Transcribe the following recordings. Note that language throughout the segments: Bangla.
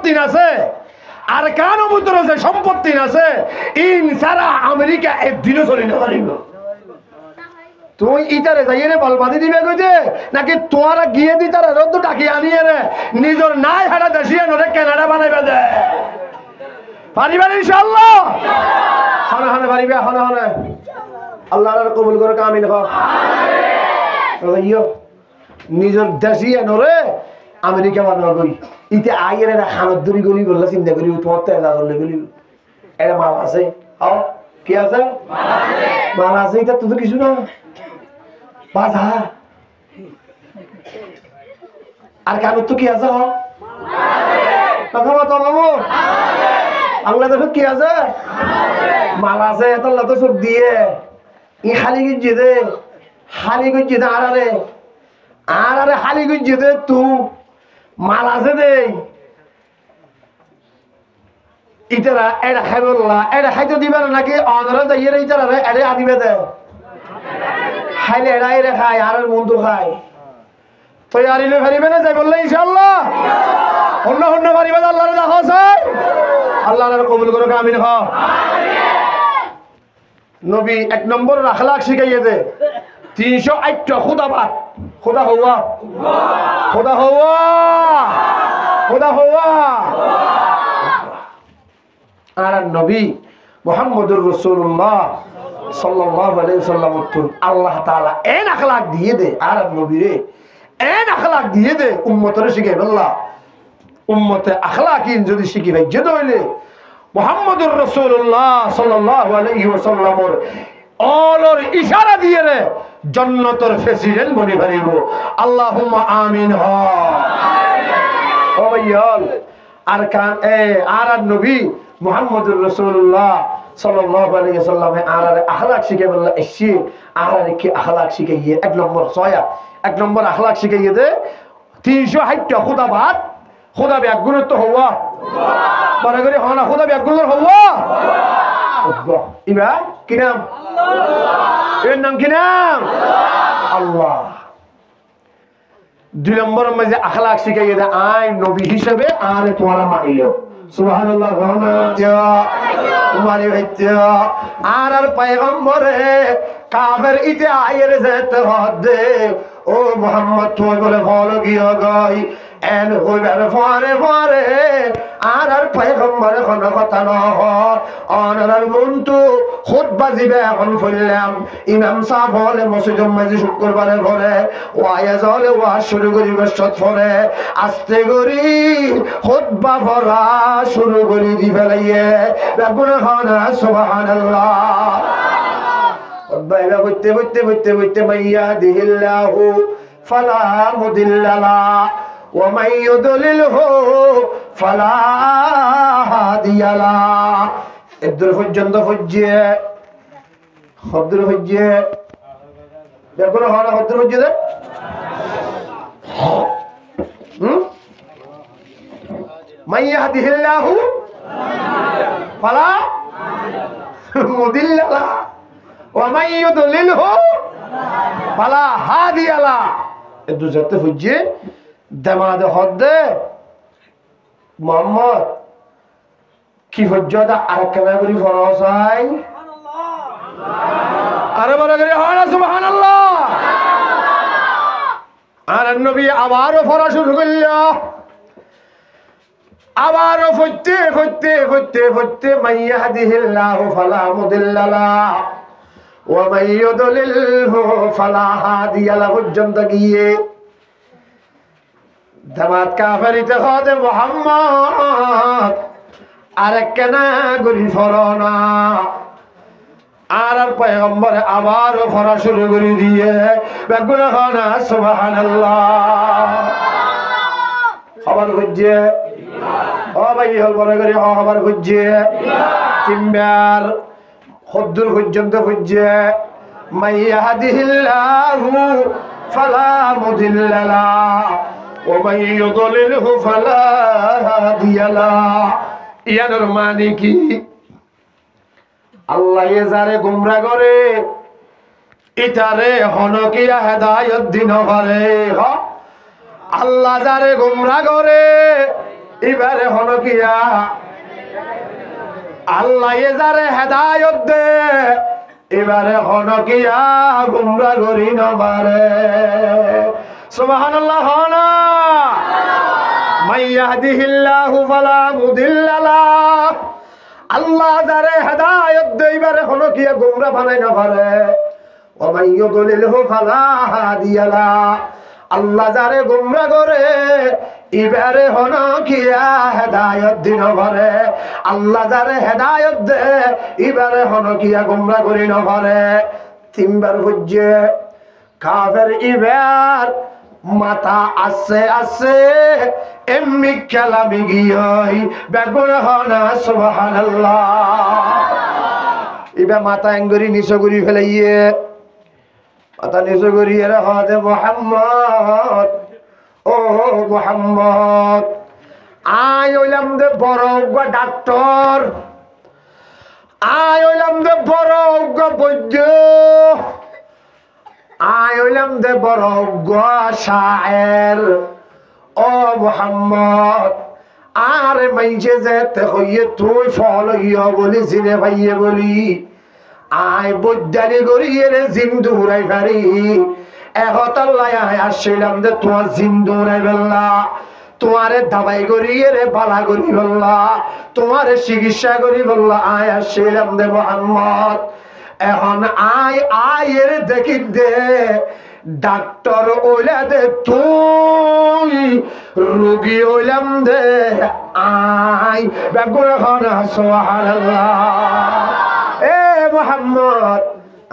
সম্পত্তি আছে আর কান ভিতরে যে সম্পত্তি আছে ইন সারা আমেরিকা একদিনও চলি না পারিব তুই ইটারে যাইয়ে রে বলবাদি দিবে কইছে নাকি তোরা গিয়ে দি তারা রোদ ডাকি আনিয়ে রে নিজর নাই হাড়া দেশিয়া নরে কানাডা বানাইবে দে পারিবেন ইনশাআল্লাহ হানা হানা পারিবে হানা হানা আল্লাহর কবুল করে আমিন কও আমিন ইয়ো নিজর দেশিয়া নরে আমেরিকা বানাবই ইতে আইয়ের এরা খানত দূরি গলি বললা চিন্তা করি তোমার তো এলা করলে গলি এটা মাল আছে হাও কি আছে মাল আছে এটা তো কিছু না বাজা আর কানো তো কি আছে হাও কথা বলো বাবু আল্লাহ দেখো কি আছে মাল আছে এত আল্লাহ তো সব দিয়ে ই খালি গিয়ে দে খালি গিয়ে দে আরে খালি গিয়ে দে তুই মাল আছে দে ইতারা এটা খাইবল্লা এটা খাইতে দিবে না নাকি অনরা যাইয়ে ইতারা এটা আনিবে দে খাইলে এরাই রে খায় আর মন্টু খায় তো আরিলে ফারিবে না যাই বললে ইনশাআল্লাহ অন্য অন্য ফারিবে আল্লাহর দেখো চাই আল্লাহর কবুল করুক আমিন হ নবী এক নম্বর আখলাক শিখাইয়ে দে 308টা খুদাবাদ খুদা হওয়া খুদা হওয়া খুদা হওয়া আর নবী মুহাম্মদুর রাসূলুল্লাহ সাল্লাল্লাহু আলাইহি ওয়াসাল্লাম আল্লাহ তাআলা এন আখলাক দিয়ে দে আর নবীরে এন আখলাক দিয়ে দে উম্মতরে শিখাই আল্লাহ উম্মতে আখলাকিন যদি শিখি ভাই যে হইলে মুহাম্মদুর রাসূলুল্লাহ সাল্লাল্লাহু আলাইহি ওয়াসাল্লামর অলর ইশারা দিয়ে রে জান্নাতের প্রেসিডেন্ট বনি পারিব আল্লাহুম্মা আমিন হ ও ভাইয়াল আর কান আর নবী মুহাম্মদুর রাসূলুল্লাহ সাল্লাল্লাহু আলাইহি ওয়াসাল্লামে আর আখলাক শিখে বললা এসি আর কি আখলাক শিখাইয়ে এক নম্বর আখলাক শিখাইয়ে দে 360টা খুদাবাদ খুদা ব্যাগুণ তো হওয়া বড় করে হনা খুদা ব্যাগুণ হওয়া ইবা কি নাম আল্লাহ এর নাম কি নাম আল্লাহ 2 নম্বর মধ্যে আখলাক শিখাইয়ে দে আই নবী হিসেবে আরে তোমরা মানিও সুবহানাল্লাহ তোমারে হইতো আর পয়গম্বরে কাফের ইতে আয়ের যেতে হদে ও মুহাম্মদ তুই বলে ভালো গিয়ে গই এন হইবার পরে আর পয়গম্বরে কোনো কথা না হয় অনার মন্তু খুতবা দিবে এখন ফুললাম ইমাম সাহেব বলে মসজিদের মাঝে শুক্রবারে ঘরে ওয়াজ হলে ওয়াজ শুরু করি বসত পরে আস্তে করি খুতবা পড়া শুরু করি দি ফেলাইয়ে বেগুন খানা সুবহানাল্লাহ বাইবা বইতে মাইয়া দিহিল্লাহু ফালা মুদিল্লালা ওয়া মান ইউদলিলহু ফালা হাদিয়ালা এদুর পর্যন্ত হজ্জে খদ্র হজ্জে বেগুন খানা খদ্র হজ্জে দে মান ইয়াহদিহিল্লাহু ফালা মুদিল্লালা ومن يضلله فلا هادي له এদু যেতে হইছে দামাদে হদে মোহাম্মদ কি হজ্জদা আর কেন করি ফরসাই সুবহানাল্লাহ আরে বড় করে হয় না সুবহানাল্লাহ আর নবী আবার ফরা শুরু করল আবার ফতে মাইয়াহদিহিল্লাহু ফালা মুদিল্লালা ومن يضلله فلا هادي له পর্যন্ত গিয়ে দামাত কাফেরিতে খোদে মুহাম্মদ আর কেন গুলি ফরনা আর পয়গম্বর আবার ফরা শুরু করে দিয়ে বেগুন খানা সুবহানাল্লাহ খবর বুঝে ও ভাই হল বড় করে খবর বুঝে কিংবার খদ্দুর পর্যন্ত হজ্জে মাইয়াহদিহিল্লাহু ফালা মুদিল্লালা ওয়া মান ইউদলিলহু ফালা হাদিয়ালা ইয়ানোর মানে কি আল্লাহ যারে গুমরা করে ইতারে হনকিয়া হেদায়েত দিন করে আল্লাহ যারে গুমরা করে এবারে হলো কিয়া আল্লাহ যারে হেদায়ত দে এবারে হলো কিয়া গুমরা করি নবারে সুবহানাল্লাহ হনা মাইয়াহদিহিল্লাহু ফালা মুদিল্লা লাহু আল্লাহ যারে হেদায়েত দেইবারে হলো কি গোমরা বানাই না পারে ওয়া মাইয়ুদলিলহু ফালা হাদিয়া লা আল্লাহ যারে গোমরা করে এবারে হলো কি হেদায়েত দিন পারে আল্লাহ যারে হেদায়েত দে এবারে হলো কি গোমরা করি না পারে তিনবার হজ্জে কাফের এবার মাথা আছে আছে এমনি কালামি গিয়ই বেগুন হনা সুবহানাল্লাহ ইবা মাথা এঙ্গরি নিচে করি ফেলাইয়ে মাথা নিচে করি এর হদে মুহাম্মদ ও মুহাম্মদ আই হইলাম দে বড় ডাক্তার আই হইলাম দে বড় বৈদ্য আই হইলাম দে বড় শায়ের ও মুহাম্মদ আর মাইজে যেতে হইয়ে তুই ফল হইয়া বলি চিনে ভাইয়ে বলি আই বৈদ্যানি করিয়ে রে জিন্দু উড়াই পারি এহতাল্লাই আয় আসছিলাম দে তোমার জিন্দু উড়াই বেল্লা তোমারে দাবাই করিয়ে রে বালা করি বললা তোমারে চিকিৎসা করি বললা আয় আসছিলাম দে মুহাম্মদ এখন আয় আয়ের দেখি দে ডাক্তার ওইলা দে তুই রোগী হইলাম দে আই বেগুন খানা সুবহানাল্লাহ এ মুহাম্মদ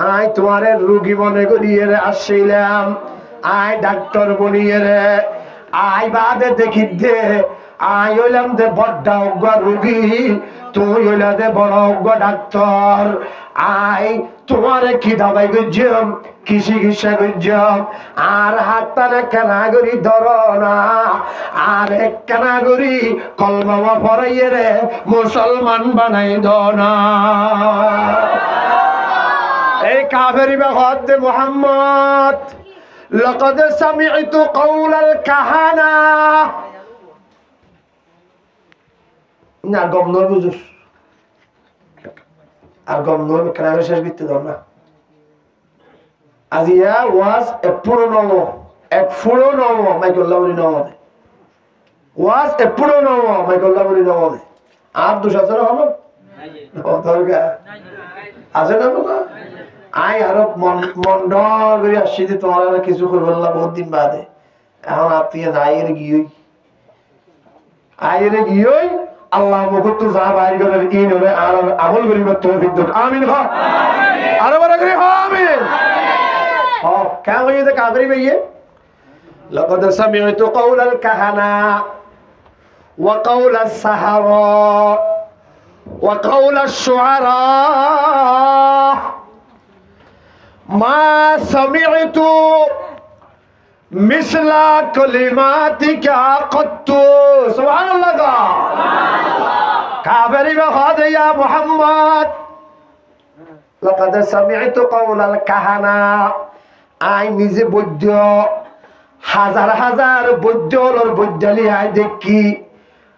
আই তোমারে রোগী মনে করিয়ে রে আসছিলাম আই ডাক্তার বনিয়ে রে আই বাদে দেখি দে আই হইলাম দে বড় রোগী তুই হইলা দে বড় ডাক্তার আই তোমারে কি দাবাই গজ্জম কি চিকিৎসা গজ্জম আর হাতটা কেনা করি ধর না আর এক কেনা করি কলমা পড়াইয়ে রে মুসলমান বানাই দনা এই কাফেরি বাদ দে মুহাম্মদ লাকাদ সামি'তু কাওলাল কাহানা না গমনর বুঝুস আর গমনর কেনারে শেষ বিতে দাও না আজিয়া ওয়াজ এক পুরো নও মাইকল্লাহরি নও ওয়াজ এ পুরো নও মাইকল্লাহরি নও আর দুশ আছে না হলো ও দরকার আছে না বাবা আই আর মন্ড করে আসছি যে তোমার কিছু করব না বহুত দিন বাদে এখন আত্মীয় আয়ের গিয়েই আল্লাহ মুকুত যা বাইর করে ইন হবে আর আমল করিব তৌফিক দাও আমিন হ আমিন আর বড় করে হ আমিন হ কেন হইছে কাফরি ভাইয়ে লাকাদ সামি'তু কাওলাল কাহানা ওয়া কাওলাস সাহারা ওয়া কাওলাশ শুআরা মা সামি'তু মিসলা কালিমাতিকা কত্তু সুবহানাল্লাহ কাফেরি বাদে ইয়া মুহাম্মদ লাকাদ সামি'তু কাওলাল কাহানা আই নিজে বৈদ্য হাজার হাজার বৈদ্যর বৈদ্যালি আই দেখি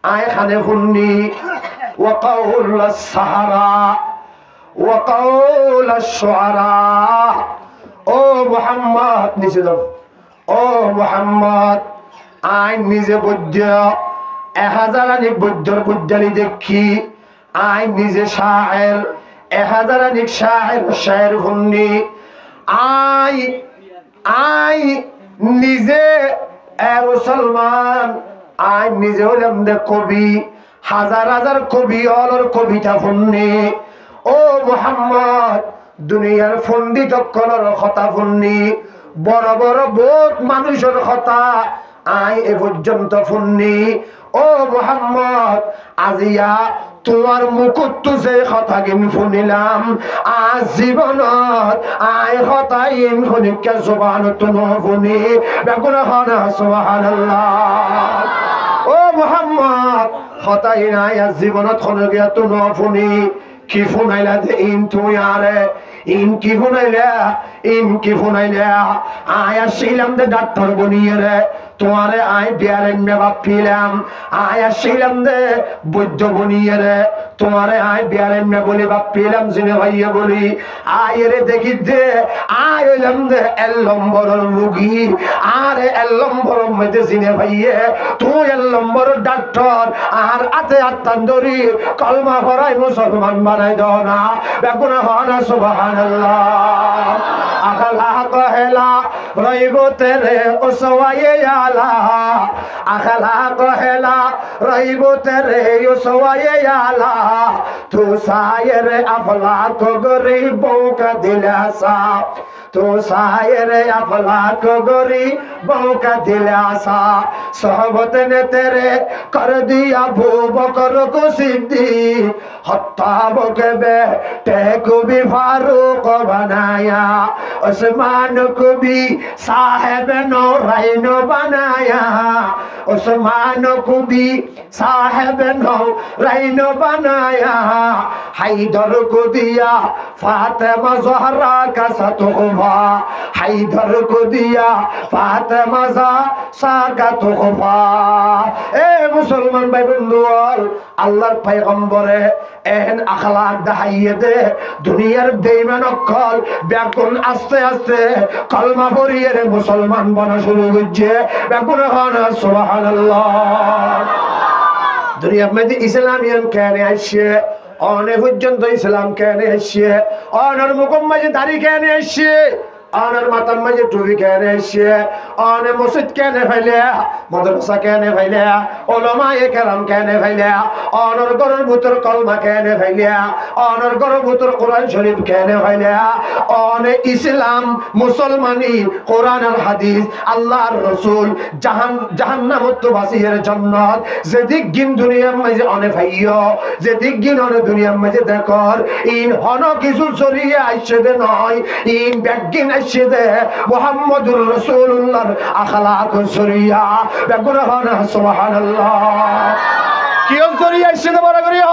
আই খানে শুননি ওয়া কাওলাস সাহারা ওয়া কাওলাশ শুআরা ও মুহাম্মদ নিচে দাও ও মুহাম্মদ আই নিজে বৈদ্য 1000 আনিক বৈদ্যর বৈদ্যালি দেখি আই নিজে শায়ের 1000 আনিক শায়ের শুননি আই নিজে মুসলমান আই নিজে হলাম দে কবি হাজার হাজার কবি অলর কবিতা শুননি ও মুহাম্মদ দুনিয়ার পণ্ডিত কলর কথা শুননি বড় বড় বহুত মানুষের কথা আই এ পর্যন্ত শুননি ও মুহাম্মদ আজিয়া তোমার মুকুট যে কথা গিন শুনিলাম আজ জীবনত আই কথা ইন শুনিকে জবানত নশুনি বেগুন হনা সুবহানাল্লাহ ও মুহাম্মদ কথা ইন আই আজ জীবনত শুনকে তো নশুনি কি শুনাইলা দে ইন তুই আরে ইন কি শুনাইলা আয় আসছিলাম দে ডাক্তার বনিয়ে রে তোমারে আই বিয়ারেন মে বাপিলাম আয় আসিলাম দে বৈদ্য বনিয়ে রে তোমারে আই বিয়ারেন মে বলি বাপিলাম জিনে ভাইয়া বলি আয় রে দেখি দে আয় হইলাম দে এলম্বর রোগী আরে এলম্বর মধ্যে জিনে ভাইয়ে তুই এলম্বর ডাক্তার আর আতে আত্মান্দরি কলমা পড়াই মুসলমান বানাই দাও না বেগুনা হনা সুবহানাল্লাহ আখলা কহেলা রইব তেরে ওসওয়ায়ে আলা আখলা কহেলা রইব তেরে ওসওয়ায়ে আলা তু সায়ের আফলা কো গরিবো কা দিলাসা तो सायर अफलाक गरीबों का दिलासा सोहबत ने तेरे कर दिया अबू बकर को सिद्दीक खत्ताब के बेटे को भी फारूक बनाया उस्मान को भी साहिब नौरैन बनाया उस्मान को भी साहिब नौरैन बनाया हैदर को दिया फातिमा ज़हरा का सतुवा हैदर को दिया फातिमा ज़हरा का तुहफा ए मुसलमान भाई बंधु আল্লাহর পয়গম্বরে এহেন আখলাক দেখাইয়ে দে দুনিয়ার বেঈমান অকল ব্যাকুল আস্তে আস্তে কলমা পড়িয়ে রে মুসলমান বনা শুরু করছে ব্যাকুল হন সুবহানাল্লাহ দুনিয়ার মধ্যে ইসলামিয়ান কেন আসছে অনেক পর্যন্ত ইসলাম কেন আসছে অনর মুকুম মাঝে দাড়ি কেন আসছে অনর মাতার মাঝে টুপি কেন আসছে অনে মসজিদ কেন ফাইলে মাদ্রাসা কেন ফাইলে উলামায়ে কেরাম কেন ফাইলে অনর গরর ভিতর কলমা কেন ফাইলে অনর গরর ভিতর কোরআন শরীফ কেন ফাইলে অনে ইসলাম মুসলমানি কোরআন আর হাদিস আল্লাহর রাসূল জাহান্নামত বাসিয়ের জান্নাত যেদিক গিন দুনিয়ার মাঝে অনে ফাইয় যেদিক গিন অনে দুনিয়ার মাঝে দেখর ইন হন কিছু চরিয়ে আইছে দে নয় ইন ব্যাগিন আইছে দে মুহাম্মদুর রাসূলুল্লাহর আখলাক শরিয়া বেগুন হন সুবহানাল্লাহ কি চরিয়ে আইছে দে বড় করি হ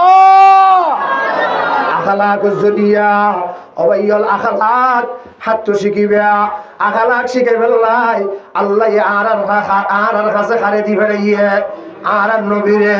আখলাক শরিয়া অবাইল আখলাক হাত শিখিবে আখলাক শিখাইবে আল্লাহ আর কাছে খারে দিবে আর নবীরে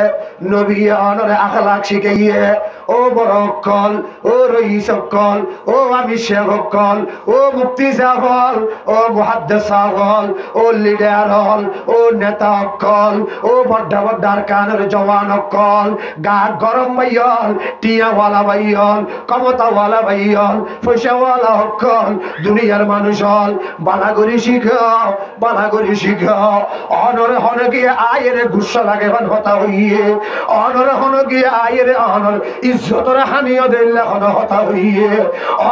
নবী অনরে আখলাক শিখাইয়ে ও বড় অক্কল ও রইস অক্কল ও আমি শেখ অক্কল ও মুফতি সাহল ও মুহাদ্দিস সাহল ও লিডার হল ও নেতা অক্কল ও বড় বড় কানের জওয়ান অক্কল গা গরম ভাইয়ল টিয়াওয়ালা ভাইয়ল ক্ষমতাওয়ালা ভাইয়ল পয়সাওয়ালা অক্কল দুনিয়ার মানুষ হল বালাগরি শিখাও বালাগরি শিখাও অনরে হনে গিয়ে আয়ের গুসা লাগে হতা হইয়ে অনর হন গিয়ে আয়ের অনর ইজ্জতর হানিও দিল্লা হন হতা হইয়ে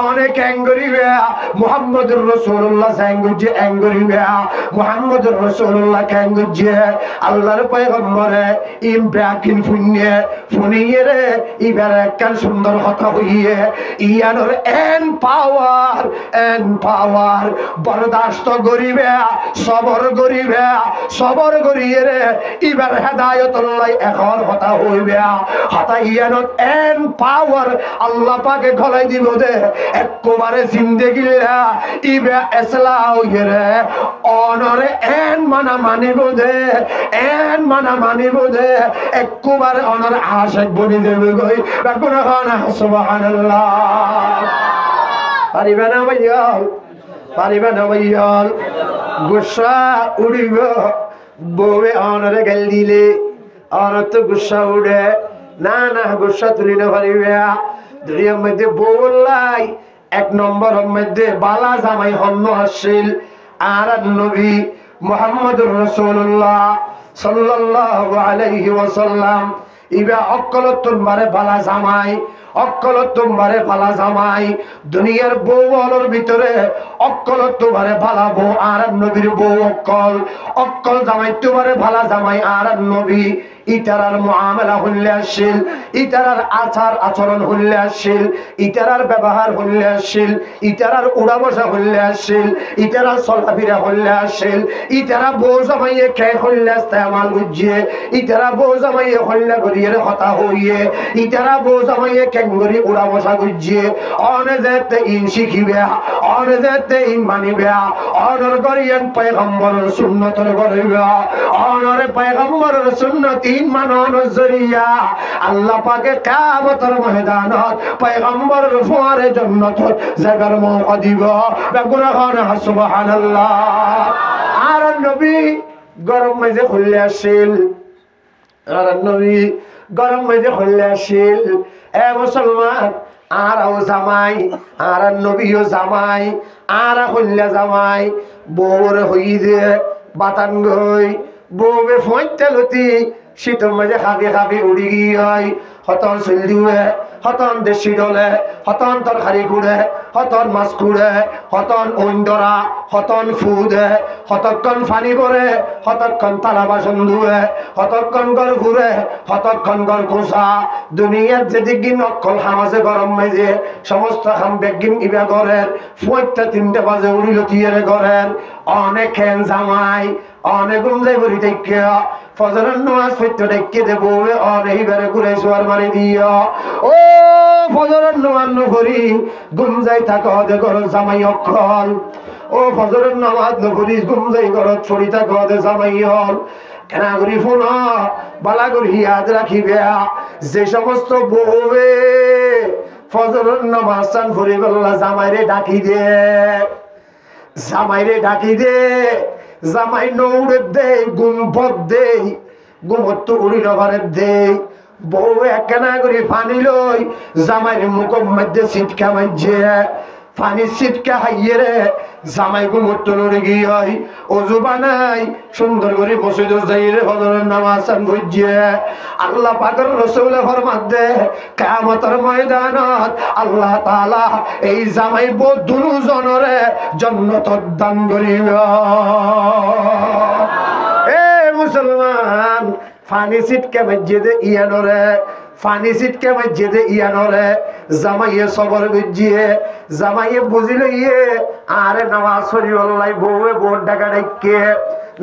অনেক অ্যাঙ্গরিবে মুহাম্মদুর রাসূলুল্লাহ স্যাঙ্গুজে অ্যাঙ্গরিবে মুহাম্মদুর রাসূলুল্লাহ ক্যাঙ্গুজে আল্লাহর পয়গম্বরে ইম ব্যাকিন ফুনিয়ে ফুনিয়ে রে ইবার একখান সুন্দর হতা হইয়ে ইয়ানোর এন পাওয়ার বরদাস্ত করিবে সবর করিয়ে রে ইবার হেদায়েতুল্লাহ এখন হতা হইবে হতা ইয়ানোর এন পাওয়ার আল্লাহ পাকে গলাই দিব দে একবারে জিন্দেগি ইবে এসলা হইয়ে রে অনরে এন মানা মানিব দে একবারে অনর আশিক বনি দেবে গই বেগুন খানা সুবহানাল্লাহ পারিবে না ভাইয়াল গুসা উড়িব বউয়ে অনরে গেল দিলে অনর তো গুসা উড়ে না গুসা তুলি না পারিবে দুনিয়ার মধ্যে বউ বললাই এক নম্বরের মধ্যে বালা জামাই হন্য আসছিল আর নবী মুহাম্মদুর রাসূলুল্লাহ সাল্লাল্লাহু আলাইহি ওয়াসাল্লাম ইবা অক্কলতুন মারে বালা জামাই অক্কলতুমারে ভালা জামাই দুনিয়ার বউ বলর ভিতরে অক্কলতুমারে ভালা বউ আর নবীর বউ অক্কল জামাই তোমারে ভালা জামাই আর নবী ইতারার মুআমালা হইলে আসিল ইতারার আচার আচরণ হইলে আসিল ইতারার ব্যবহার হইলে আসিল ইতারার উড়া বসা হইলে আসিল ইতারার চলাফেরা হইলে আসিল ইতারা বউ জামাইয়ে খেয়ে হইলে ইস্তেমাল বুঝিয়ে ইতারা বউ জামাইয়ে হইলে গরিয়ে হতা হইয়ে ইতারা বউ জামাইয়ে কেঙ্গরি উড়া বসা বুঝিয়ে অনে যেতে ইন শিখিবে और যেতে মানিবে অনর করিয়েন পয়গম্বরের সুন্নতের করিবে অনর পয়গম্বরের সুন্নত মানন জরিয়া আল্লাহ পাকে কিয়ামতের ময়দানত পয়গম্বরের ফুয়ারে জান্নাতের জায়গার মওকা দিব বেগুনাহন সুবহানাল্লাহ আর নবী গরম মেজে খুললে আসিল আর নবী গরম মেজে খুললে আসিল এ মুসলমান আরাও জামাই আর নবীও জামাই আরা খুললে জামাই বউর হই দে বাতান গই বউবে ফইতে লতি শীতল মাঝে খাবি খাবি উড়ি গিয়ে হতন চল দিবে হতন দেশি ডলে হতন তরকারি কুড়ে হতন মাছ কুড়ে হতন ঐন্দরা হতন ফুদে হতক্ষণ ফানি পরে হতক্ষণ তালা বাসন ধুয়ে হতক্ষণ গড় ঘুরে হতক্ষণ গড় কোষা দুনিয়ার যেদিকে নকল হামাজে গরম মেজে সমস্ত খাম বেগিন ইবা করেন ফুটটা 3টা বাজে উড়িল তিয়েরে করেন অনেক খেন জামাই অনেক যাই বলি দেখিয়া ফজরের নামাজ পড়তে ডেকে দেব অনেকবারে ঘুরে সোয়ার মারি দিও ও ফজরের নামাজ নকরি ঘুম যাই থাকো দে ঘর জামাই অক্ষল ও ফজরের নামাজ নকরি ঘুম যাই ঘরত পড়ি থাকো দে জামাই হল কেন করি ফোন বালা করি ইয়াদ রাখিবে যে সমস্ত বউবে ফজরের নামাজ চান ফুরি বললা জামাইরে ডাকি দে জামাইরে ডাকি দে জামাই নৌড়ে দে গুম্পদ দে গুমত্ত উড়ি রবারে দে বউ একনা করে পানি লই জামাইরে মুখ মধ্যে ছিটকা মাঝে পানি ছিটকা হাইয়ে রে জামাই গুমত্ত লড়ে গিয়ে অজু বানাই সুন্দর করে বসে যাই রে হজরের নামাজ বুঝিয়ে আল্লাহ পাকের রাসূল ফরমান দে কিয়ামতের ময়দানত আল্লাহ তাআলা এই জামাই বউ দুজনরে জান্নাত দান করিবে এ মুসলমান ফানি ছিটকা মসজিদে ইয়ানরে ফানি ছিটকা মসজিদে ইয়ানরে জামাইয়ে সবর বুঝিয়ে জামাইয়ে বুঝিল ইয়ে আরে নামাজ পড়ি আল্লাহ বউয়ে বোর ডাকা ডাকে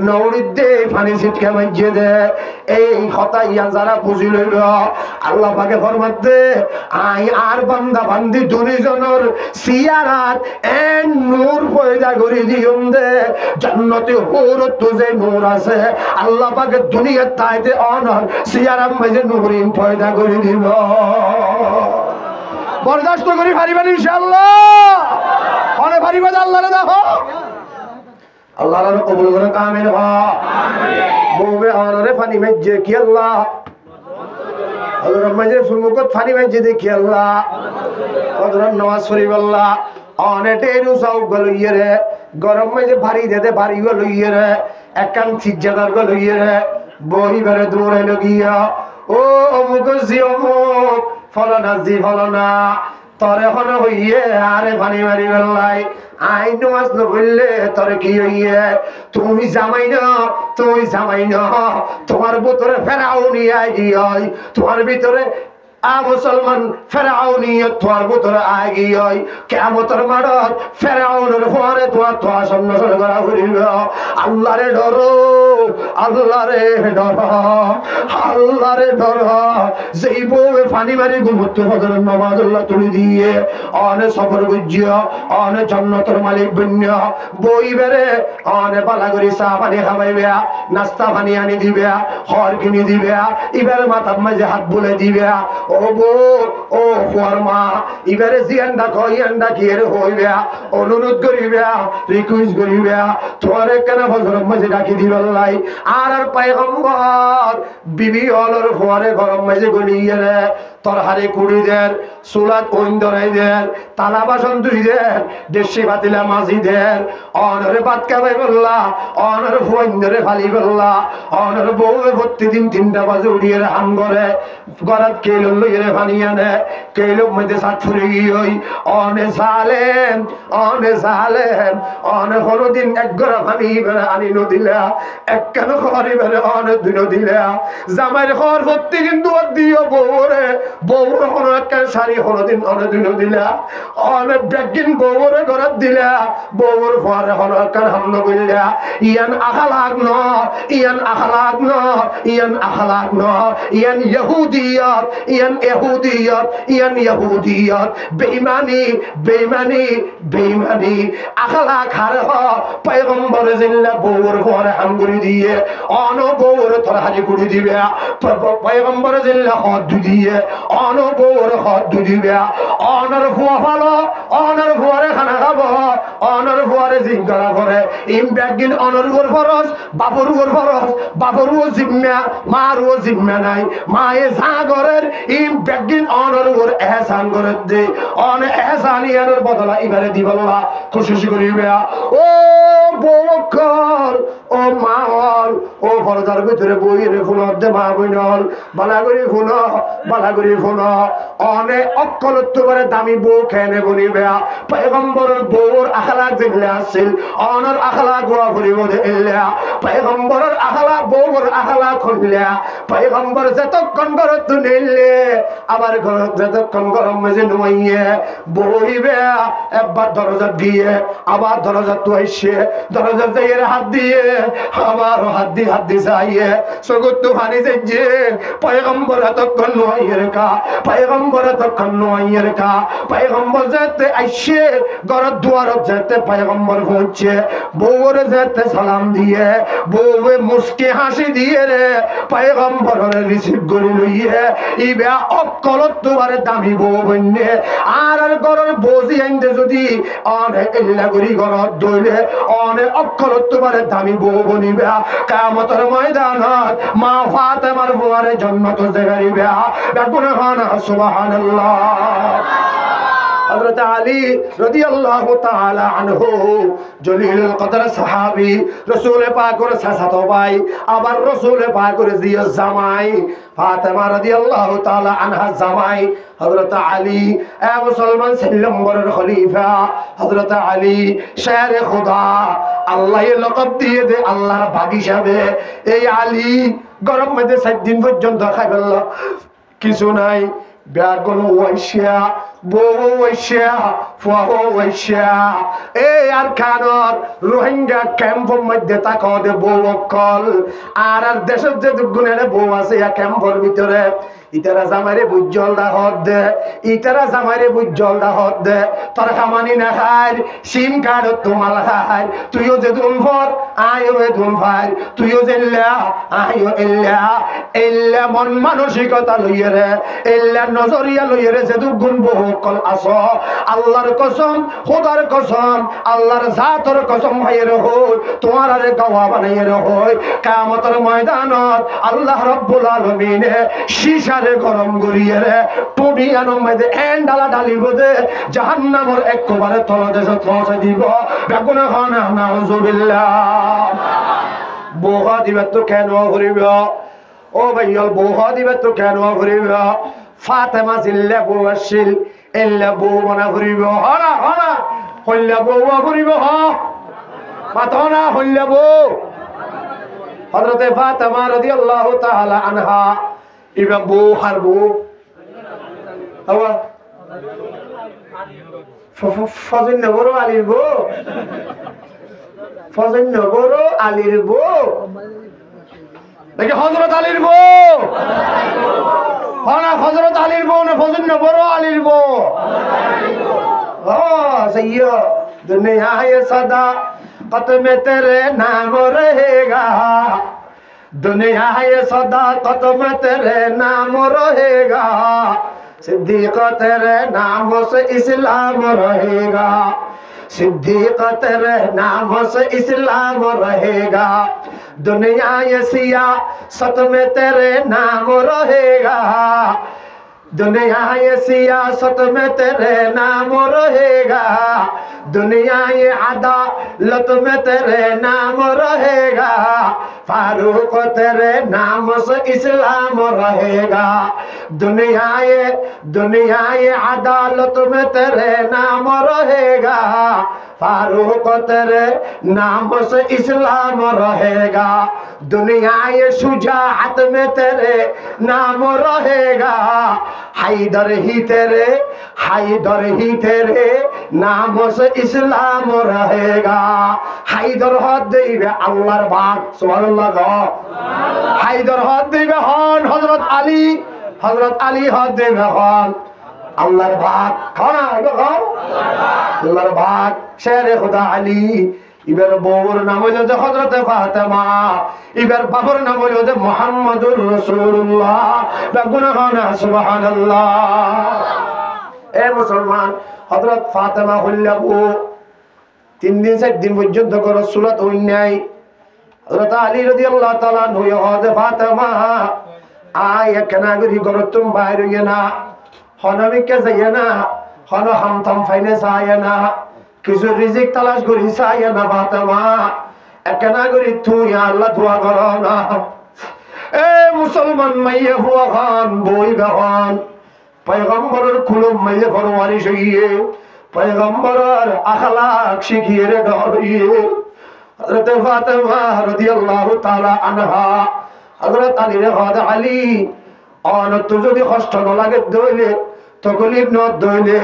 নৌড়ির দে ফানি ছিটকা মসজিদে এই কথা ইয়া যারা বুঝি লইল আল্লাহ পাকে ফরমান দে আই আর বান্দা বান্দি দুইজনের সিয়ারাত এন নূর পয়দা করে দিউম দে জান্নাতে হুর তুজে নূর আছে আল্লাহ পাকে দুনিয়ার তাইতে অনর সিয়ারাম মাঝে নূরিন পয়দা করে দিব বরদাস্ত করি পারিবেন ইনশাআল্লাহ অনেক পারিবেন আল্লাহরে দেখো আল্লাহর কবুল করে কামিল হ আমিন বউবে অনরে পানি মেজে কি আল্লাহ হযরত মাঝে সুমুকত পানি মেজে দেখি আল্লাহ হযরত নওয়াজ শরীফ আল্লাহ অনেটে রুসাউ গলইয়ে রে গরম মাঝে ভারী দেতে ভারী গলইয়ে রে একান সিজদার গলইয়ে রে বহি বেরে দূরে লগিয়া ও অমুক জি অমুক ফলনা জি ফলনা তরে হন হইয়ে আরে পানি মারি বেলাই আই নামাজ না বললে তোর কি হইয়ে তুমি জামাই না তোমার ভিতরে ফেরাউনি আই তোমার ভিতরে মুসলমান ফেরাউনিয়ত তোমার ভিতরে আগি হয় কিয়ামতের মাঠত ফেরাউনের পরে তোমার তো সম্মুখীন করা হইল আল্লাহরে ডরো আল্লাহরে ডরো যেই বউয়ে পানি মারি ঘুমুতে ফজরের নামাজ আল্লাহ তুলি দিয়ে অনে সফর বুঝিয়া অনে জান্নাতের মালিক বন্য বই বেরে অনে পালা করি চা পানি খাওয়াইবে নাস্তা পানি আনি দিবে খড় কিনি দিবে এবারে মাথার মাঝে হাত বুলে দিবে ও বো ও ফরমা এবারে জিয়ান্ডা কইয়ান্ডা কি এর হইবে অনুরোধ করিবে রিকোয়েস্ট করিবে তোরে কেন ফজরের মাঝে ডাকি দিবাল্লাই আর পয়গম্বর বিবি হলর ফরে গরম মাঝে গলিয়ে রে তোর হারে কুড়ি দের সুলাত ওইন্দরাই দের তালা বাসন দুই দের দেশি পাতিলা মাঝি দের অনরে ভাত খাবাই বললা অনরে ফোইন্দরে ফালি বললা অনরে বউয়ে প্রতিদিন 3টা বাজে উড়িয়ে হাম করে গরাত কেলো লইরে পানি আনে কেলো মধ্যে সাত ফুরে গিয়ে অনে সালেন অনে কোনদিন এক গড়া পানি বেড়ে আনি নদিলা এক কেন খবরি বেড়ে অনে দুই নদিলা জামাইয়ের খবর প্রতিদিন দুয়ার দিও বউরে বউর কোনো একটা শাড়ি কোনোদিন অনেকদিন দিলা অনেক ব্যাগিন বউর ঘরত দিলা বউর পরে কোনো একটা হামল করলা ইয়ান আখালাক ন ইয়ান আখালাক ন ইয়ান আখালাক ন ইয়ান ইহুদিয়ত ইয়ান ইহুদিয়ত ইয়ান ইহুদিয়ত বেঈমানি বেঈমানি বেঈমানি আখালাক হার পয়গম্বর জিল্লা বউর পরে হামগুড়ি দিয়ে অন বউর তরহারি গুড়ি দিবে পয়গম্বর জিল্লা হাত দিয়ে অন বউর হাত দিবে অনর ফুয়া ভালো অনর ফুয়ারে খানা খাবো অনর ফুয়ারে জিঙ্গা করে ইম ব্যাগিন অনর উপর ফরজ বাবুর উপর ফরজ বাবুরও জিম্মা মারও জিম্মা নাই মায়ে জাগরের ইম ব্যাগিন অনর উপর এহসান করে দে অন এহসান ইয়ার বদলা এবারে দিবল্লা খুশি করিবে ও বউকর ও মাল ও পর্দার ভিতরে বইরে ফুল দে মা বইনল বালাগরি ফুল বালাগরি ফুল অনে অক্কলত্ব করে দামি বউ খেনে বনিবে পয়গম্বরের বউর আখলাক যেগুলো আছিল অনর আখলাক গোয়া ফুরিব দিল্লা পয়গম্বরের আখলাক বউর আখলাক খুললা পয়গম্বর যতক্ষণ ঘরত নিলে আবার ঘরত যতক্ষণ গরম মেজে নুমাইয়ে বইবে একবার দরজা দিয়ে আবার দরজা তো আইসে দরজা যাইয়ে হাত দিয়ে আবার হাত দিয়ে যাইয়ে সগত হানি যে পয়গম্বর এতক্ষণ নুয়াইয়ের কা পয়গম্বর এতক্ষণ নুয়াইয়ের কা পয়গম্বর যেতে আইসে ঘরের দুয়ারত যেতে পয়গম্বর পৌঁছে বউর যেতে সালাম দিয়ে বউয়ে মুস্কি হাসি দিয়ে রে পয়গম্বর রিসিভ করে লইয়ে ইবে অকলত দুয়ারে দামি বউ বন্যে আর ঘরের বজি আইনতে যদি অনেক এল্লা করি ঘরত দইলে অনেক অকলত দুয়ারে দামি বউ বনিবে কিয়ামতের ময়দানত মা ফাতেমার বুয়ারে জান্নাত জায়গারিবে বেগুনা খানা সুবহানাল্লাহ হযরত আলী রাদিয়াল্লাহু তাআলা আনহু জলিলুল কদর সাহাবী রাসূল পাকের চাচাতো ভাই আবার রাসূল পাকের জিয়া জামাই ফাতেমা রাদিয়াল্লাহু তাআলা আনহা জামাই হযরত আলী এ মুসলমান নম্বরের খলিফা হযরত আলী শেরে খোদা আল্লাহ এর লকব দিয়ে দে আল্লাহর ভাগ হিসাবে এই আলী গরম মধ্যে 7 দিন পর্যন্ত খাই ফেলল কিছু নাই বেগুন ওয়াইশা বউ ওয়াইশা ফুয়া ওয়াইশা এই আর কানর রোহিঙ্গা ক্যাম্পের মধ্যে তাকাও দে বউ অকল আর দেশের যে দুগুণের বউ আছে ইয়া ক্যাম্পের ভিতরে ইতারা জামাইরে বুজ্জল দা হদ দে ইতারা জামাইরে বুজ্জল দা হদ দে তোর খামানি না খাই সিম কার্ড তোমাল খাই তুইও যে দুমফর আইও এ দুমফাই তুইও জেল্লা আইও এল্লা এল্লা মন মানসিকতা লইয়ে রে এল্লা নজরিয়া লইয়ে রে যে দুগুণ বউ অকল আসো আল্লাহর কসম খোদার কসম আল্লাহর জাতের কসম ভাইয়ের হই তোমার আরে গাওয়া বানাইয়ের হই কিয়ামতের ময়দানত আল্লাহ রাব্বুল আলামিন শিশারে গরম করিয়ে রে টুডিয়ানোর মধ্যে এন্ডালা ডালিব দে জাহান্নামের একবারে তলদেশে পৌঁছে দিব বেগুনা খানা নাউজুবিল্লাহ বউহা দিবে তো কেন করিব ও ভাইয়াল বউহা দিবে তো কেন করিব ফাতেমা জিল্লা বউ আসিল এল্লা বউ মনা করিব হনা হনা হল্লা বউ করিব হ মাতনা হল্লা বউ হযরত ফাতেমা রাদিয়াল্লাহু তাআলা আনহা ইবা বউ হার বউ আওয়া ফজন নগর আলীর বউ ফজন নগর আলীর বউ নাকি হযরত আলীর বউ হনা হযরত আলীর বউ না ফজন নগর আলীর বউ सैयो दुनिया ये सदा कत में तेरे नाम रहेगा दुनिया ये सदा कत में तेरे नाम रहेगा सिद्दीक तेरे नाम से इस्लाम रहेगा सिद्दीक तेरे नाम से इस्लाम रहेगा दुनिया ये सियासत में तेरे नाम रहेगा दुनिया ये सियासत में तेरे नाम रहेगा दुनिया ये अदालत में तेरे नाम रहेगा फारूक तेरे नाम से इस्लाम रहेगा दुनिया ये अदालत में तेरे नाम रहेगा फारूक तेरे नाम से इस्लाम रहेगा, दुनिया ये शुजाअत में तेरे नाम रहेगा, हैदर ही तेरे नाम से इस्लाम रहेगा। हैदर हद दिबे আল্লাহর ভাগ, সুবহানাল্লাহ। हैदर हद दिबे হন হযরত আলী হদ দিবে হন আল্লাহর ভাগ। খানা আল্লাহর ভাগ। শেরে খুদা আলী। এবার বউর নাম হইল যে হযরত ফাতেমা, এবার বাবার নাম হইল যে মুহাম্মদুর রাসূলুল্লাহ। বেগুনা খানা সুবহানাল্লাহ। এ মুসলমান, হযরত ফাতেমা হইলাবু 3 দিন 4 দিন পর্যন্ত করে সুরাত অন্যায়। হযরত আলী রাদিয়াল্লাহু তাআলা নয় হযরত ফাতেমা আয় কেনা গরি গর তুমি বাইরে গিয়ে না, হনবিকে যাইয়ে না, হন হামথাম ফাইনে চায় না, কিছু রিজিক তালাশ করি চায় না। ফাতেমা কেনা গরি তুই আল্লাহ দোয়া করো না। এ মুসলমান মাইয়ে হুয়া খান বই গান পয়গম্বরের কুলুম মাইয়ে ফরওয়ারিশ হইয়ে পয়গম্বরের আখলাক শিখিয়ে রে ডরিয়ে হযরত ফাতেমা রাদিয়াল্লাহু তাআলা আনহা হযরত আলী রে হযরত আলী অনত যদি কষ্ট ন লাগে দইলে তকলিফ ন দইলে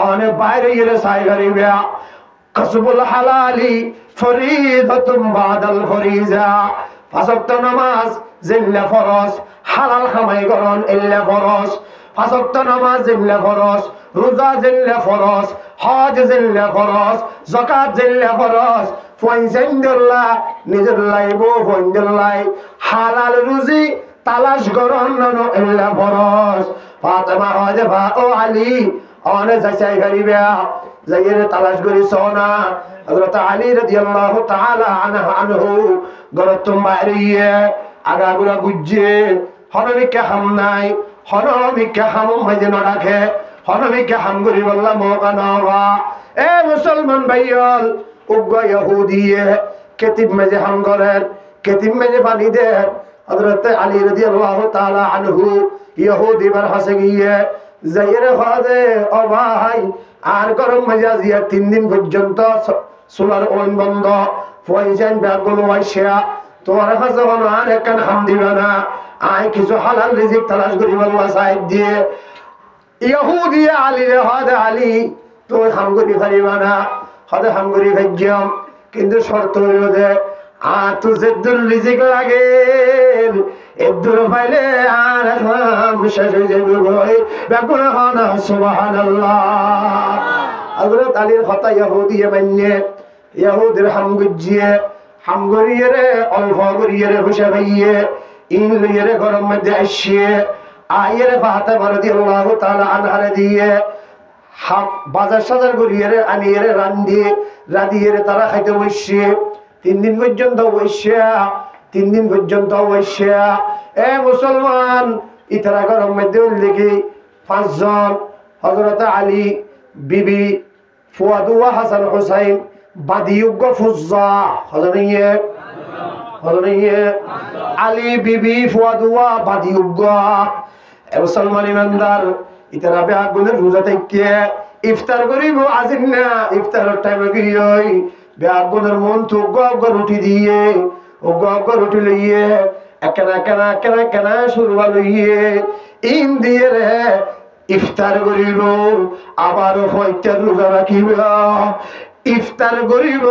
অনে বাইরে ইরে সাই গরিবা কসবুল হালালি ফরিদাতুম বাদাল ফরিজা। পাঁচ ওয়াক্ত নামাজ জিল্লা ফরজ, হালাল কামাই করন ইল্লা ফরজ। পাঁচ ওয়াক্ত নামাজ জিল্লা ফরজ, রোজা জিল্লা ফরজ, হজ জিল্লা ফরজ, যাকাত জিল্লা ফরজ। ফয়সাইন্দুল্লাহ নিজের লাইব ফয়ন্দুল্লাহ হালাল রুজি তালাশ করন ন ইল্লা ফরজ। ফাতেমা হয় ভা ও আলী অনে যাই গরিবা যাইরে তালাশ করি সোনা। হযরত আলী রাদিয়াল্লাহু তাআলা আনহু গরতুম বাইরিয়ে আগাগুলা গুজ্জে হনবিকে হাম নাই, হনবিকে হাম মাঝে না রাখে, হনবিকে হাম করি বললা মৌকা নওয়া। এ মুসলমান ভাইয়ল উগ্র ইহুদিয়ে কেতিব মেজে হাম করেন, কেতিব মেজে পানি দেন। হযরত আলী রাদিয়াল্লাহু তাআলা আনহু ইহুদি বার হাসে গিয়ে যাইরে হদে ও ভাই আর গরম মেজাজিয়া 3 দিন পর্যন্ত সোলার ওন বন্ধ ফয়জান ব্যাগুলো আইসা তোমার কাছে কোনো আর একখান হাম দিবে না। আয় কিছু হালাল রিজিক তালাশ করি আল্লাহ সাহেব দিয়ে। ইহুদি আলী রে হদে আলী তুমি হাম করি পারিবা না, হদে হাম করি ভাগ্যম, কিন্তু শর্ত হইল যে তু যেদুর রিজিক লাগে এদুর পাইলে আর শেষ হয়ে যাবে। বেগুন হন সুবহানাল্লাহ। হযরত আলীর কথা ইহুদিয়ে মান্য, ইহুদির হাম গুজিয়ে হাম গরিয়ে রে অল্প গরিয়ে রে বসে ভাইয়ে ইন লইয়ে রে গরম মধ্যে আসিয়ে আয়ের ফাতেমা রাদিয়াল্লাহু তাআলা আনহারে দিয়ে বাজার সাজার গরিয়ে রে আনিয়ে রে রাঁধিয়ে রে তারা খাইতে বসে 3 দিন পর্যন্ত বসিয়া 3 দিন পর্যন্ত বসিয়া। এ মুসলমান ইতারা গরম মধ্যে দেখি 5 জন হযরত আলী বিবি ফুয়াদ ওয়া হাসান হুসাইন বাদিউগ ফুজ্জা হযরত আলী বিবি ফুয়াদ ওয়া বাদিউগ। এ মুসলমান ইমানদার ইতারা বেআগুনের রোজা থেকে ইফতার করিব আজিন না ইফতারের টাইমে গিয়ে বেআগুনের মন তো গগ রুটি দিয়ে ও গগ রুটি লইয়ে একনা শুরু লইয়ে ইন দিয়ে রে ইফতার করিব, আবারও ফয়তার রোজা রাখিব, ইফতার করিব,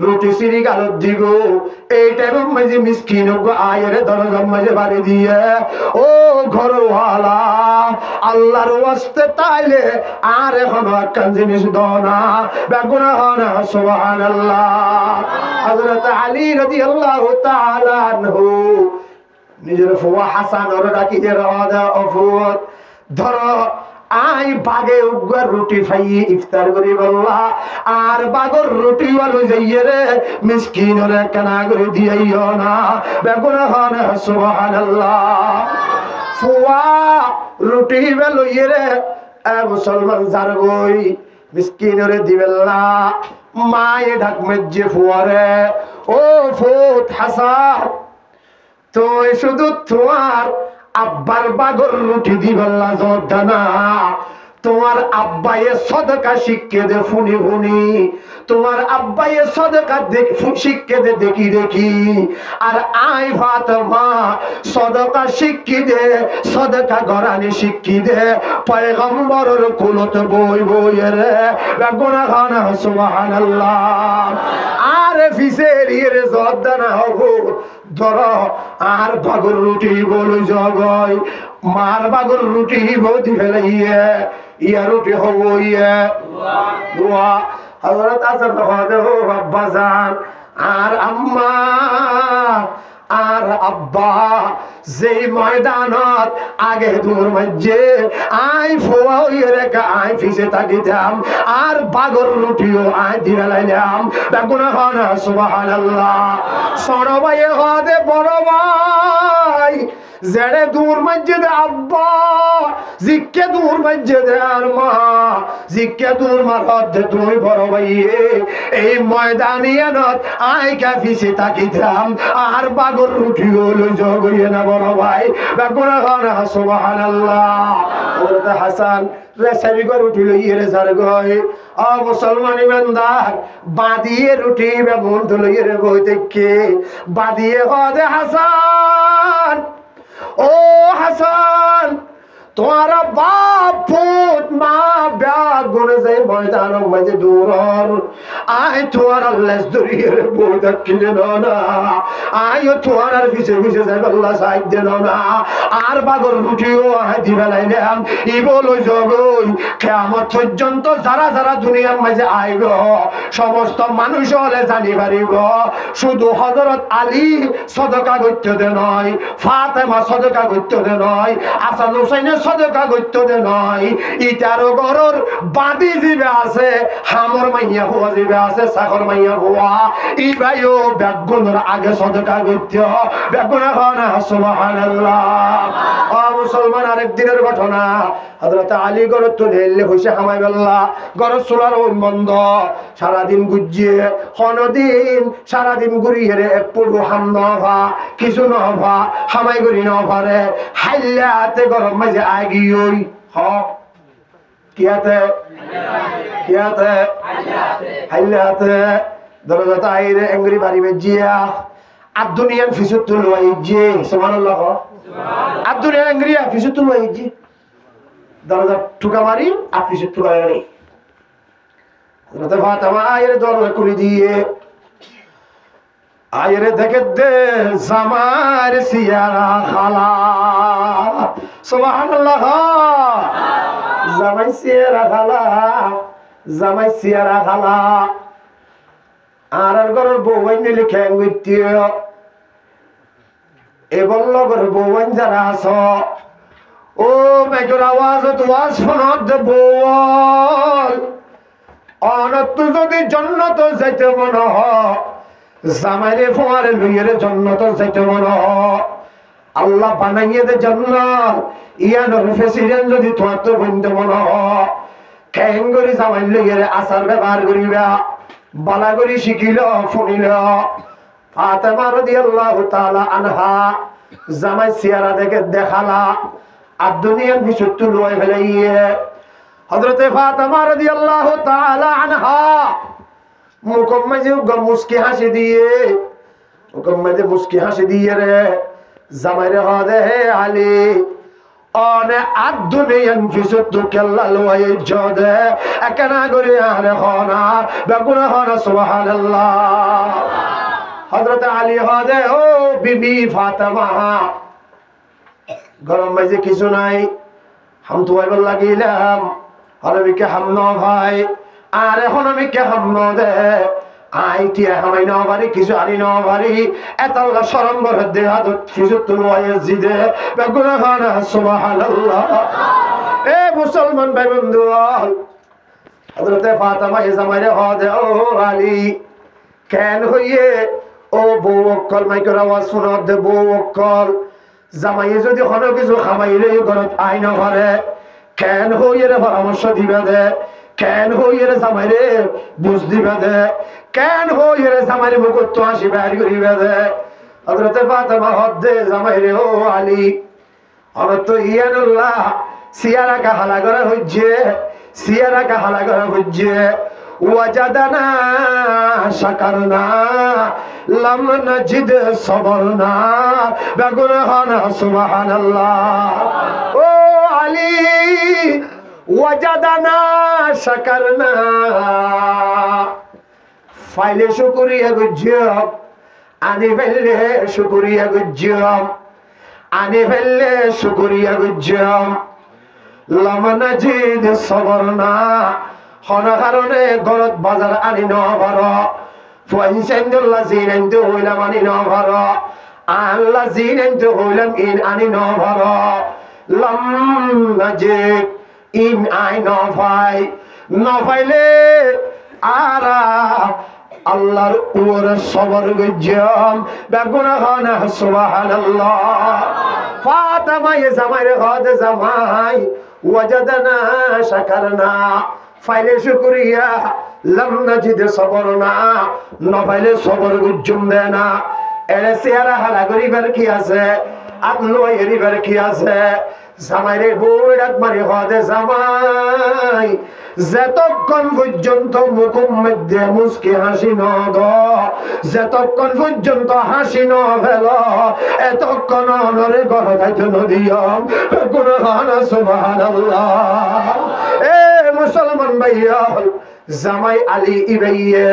রুটি সিঁড়ি গালত দিব। এই টাইমের মাঝে মিসকিন আয়ের দরজার মাঝে বাড়ি দিয়ে ও ঘরওয়ালা আল্লাহর ওয়াস্তে তাইলে আর এখন একখান জিনিস দাও না। বেগুনা হন সুবহানাল্লাহ। হযরত আলী রাদিয়াল্লাহু তাআলা আনহু নিজের ফুয়া হাসান ওর ডাকিয়ে রাদা অফুত ধরো আই বাগে উগার রুটি খাইয়ে ইফতার করি বললা আর বাগর রুটি ওয়ালো যাইয়ে রে মিসকিন ওরে কেনা করে দিয়াইও না। বেগুনা হন সুবহানাল্লাহ। ফুয়া রুটি বেলইয়ে রে এ মুসলমান যার গই মিসকিন ওরে দিবেল্লা মায়ে ঢাক মেজে ফুয়ারে ও ফুত হাসান তুই শুধু তোমার আব্বার বাগর রুটি দিবেল্লা জোরদানা তোমার আব্বায়ে সদকা শিক্ষে দে ফুনি ফুনি, তোমার আব্বায়ে সদকা শিক্ষে দে দেখি দেখি, আর আই ফাতেমা সদকা শিক্ষি দে, সদকা গরানি শিক্ষি দে পয়গম্বরের কুলত বই বই রে বেগুনা খানা সুবহানাল্লাহ। আরে ফিসের ইরে জর্দানা হবো ধর আর বাগর রুটি বলো জগয়, মার বাগর রুটি বদি ফেলে ইয়া রুটি হবো ইয়া দোয়া হযরত আসর হদে ও আব্বা জান আর আম্মা আর আব্বা যেই ময়দানত আগে দূর মধ্যে আই ফোয়া হইরে আই ফিসে থাকিতাম আর বাগর রুটিও আই দিবে লাইলাম বেগুনা খানা সুবহানাল্লাহ। ছোট ভাই হদে বড় ভাই জেড়ে দূর মসজিদে আব্বা জিকে দূর মসজিদে আর মা জিকে দূর মারতে তুই বড় ভাইয়ে এই ময়দানিয়ানত আই কাফিসে তাকিতাম আর বাগর রুটি হলো জগইয়ে না বড় ভাই বেগুনা খানা সুবহানাল্লাহ। হযরত হাসান রেসাবি করে রুটি লইয়ে রে জার গয় ও মুসলমান ইমানদার বাদিয়ে রুটি বেগুন তো লইয়ে রে বই দেখে বাদিয়ে হদে হাসান ও হাসান তোমারা বাপ পুত মা ব্যাগ গুনে যে ময়দান মাঝে দূর আয় তোমার লেস দরিয়ে বই দেখিলে না আয় তোমার পিছে পিছে যাই আল্লাহ সাইড দেন না আর বাগর রুটিও আয় দিবে লাইলাম ই বলো জগই কিয়ামত পর্যন্ত যারা যারা দুনিয়ার মাঝে আইব সমস্ত মানুষ হলে জানি পারিব শুধু হযরত আলী সদকা করতে দে নয়, ফাতেমা সদকা করতে দে নয়, হাসান হুসাইনের সদকা করতে দে নয়, ইটারো গরর বাদি জিবে আছে হামর মাইয়া হুয়া জিবে আছে সাগর মাইয়া হুয়া ই ভাইও বেগুনের আগে সদকা করতে বেগুনা খানা সুবহানাল্লাহ। ও মুসলমান আরেকদিনের ঘটনা হযরত আলী গরর তো ঢেললে হইছে হামাই বেল্লা গরর চুলার বন্ধ সারাদিন গুজিয়ে হনদিন সারাদিন ঘুরিয়ে রে এক পুরো হাম নভা কিছু নভা হামাই করি নভারে হাইলাতে গরম মাঝে আগি ওই হ কিয়াতে কিয়াতে হাইলাতে দরজাতে আইরে এঙ্গরি বাড়ি বেজিয়া আর দুনিয়ার ফিসুতুল ওয়াইজি সুবহানাল্লাহ আর দুনিয়ার এঙ্গরিয়া ফিসুতুল ওয়াইজি দরজা ঠুকা মারি আর ফিসুতুল ওয়াইজি ফাতেমা আয়ের দরজা খুলে দিয়ে আয়ের দেখে দে জামার সিয়ারা খালা সুবহানাল্লাহ জামাই সিয়ারা খালা জামাই সিয়ারা খালা আর ঘরের বউবাই নিলে খেং গইতিও এবং লগর বউবাই যারা আছ ও মেঘের আওয়াজত ওয়াজ ফোনত দে বউল অনত যদি জন্নত যাইতে মন হ জামাইরে ফোয়ারে লইয়ে জন্নত যাইতে মন হ আল্লাহ বানাইয়ে দে জান্নাত ইয়ানোর প্রেসিডেন্ট যদি তোমার তো বন্ধ মন হ খেঙ্গরি জামাই লইয়ে আচার ব্যবহার করিবা বালা করি শিখিল শুনিল ফাতেমা রাদিয়াল্লাহু তাআলা আনহা জামাই সিয়ারা দেখে দেখালা আর দুনিয়ার বিশুদ্ধ লয় ফেলাইয়ে হযরতে ফাতেমা রাদিয়াল্লাহু তাআলা আনহা মুকম্মজে মুস্কি হাসি দিয়ে মুকম্মজে মুস্কি হাসি দিয়ে রে জামাইরে হদে হে আলী অনে আদুনিয়ান বিশুদ্ধ কেল্লা লয় জদে একনা করে আরে হনা বেগুনা হনা সুবহানাল্লাহ। হযরতে আলী হদে ও বিবি ফাতেমা গরম মাঝে কিছু নাই হাম তো আইবার লাগিলাম হনবিকে হাম ন ভাই আর হনবিকে হাম ন দে আইটিয়া হামাই ন বাড়ি কিছু আনি ন বাড়ি এতাল্লা শরম করে দে হাত কিছু তুলো আইজি দে বেগুনা খানা সুবহানাল্লাহ। এ মুসলমান ভাই বন্ধু হযরতে ফাতেমা এ জামাইরে হদে ও আলী কেন হইয়ে ও বউ অক্কল মাইকের আওয়াজ শুনত দে বউ অক্কল জামাইয়ে যদি হন কিছু খামাইলে ঘরত আইন ঘরে কেন হইয়ে পরামর্শ দিবে দে কেন হইয়ে জামাইরে বুঝ দিবে দে কেন হইয়ে জামাইরে মুখ তো হাসি বাইর করিবে দে হযরতে ফাতেমা হদ দে জামাইরে ও আলী অনত ইয়ানুল্লাহ সিয়ারা কাহালা করা হচ্ছে, সিয়ারা কাহালা করা হচ্ছে। ওয়াজাদানা শাকারনা লাম নাজিদ সবরনা বেগুনহানা সুবহানাল্লাহ। ও আলী ওয়াজাদানা শাকারনা ফাইলে শুকরিয়া গুজব আনি ফেললে শুকরিয়া গুজব আনি ফেললে শুকরিয়া গুজব লাম নাজিদ সবরনা হন কারণে গলত বাজার আনি নভর ফাইসাইন্দুল্লাহ জিনাইন্দু হইলাম আনি নভর আল্লাহ জিনাইন্দু হইলাম ইন আনি নভর লাম নাজিদ ইন আই নভাই নভাইলে আরা আল্লাহর উপরে সবর গজ্জাম বেগুনহানা সুবহানাল্লাহ। ফাতেমা এ জামাই রে হদ জামাই ওয়াজাদানা শাকারনা ফাইলে শুকরিয়া লাম নাজিদ সবরনা নফাইলে সবর গুজুম দেনা। এর চেহারা হালা গরিবের কি আছে, আপনি এরিবার কি আছে? জামাই রে বউ ডাক মারি হদে জামাই যতক্ষণ পর্যন্ত মুখের মধ্যে মুস্কি হাসি ন দ, যতক্ষণ পর্যন্ত হাসি ন ফেল এতক্ষণ অনরে গড় খাইতে নদিয়ম বেগুনহানা সুবহানাল্লাহ। এ মুসলমান ভাইয়া, জামাই আলী ইবাইয়ে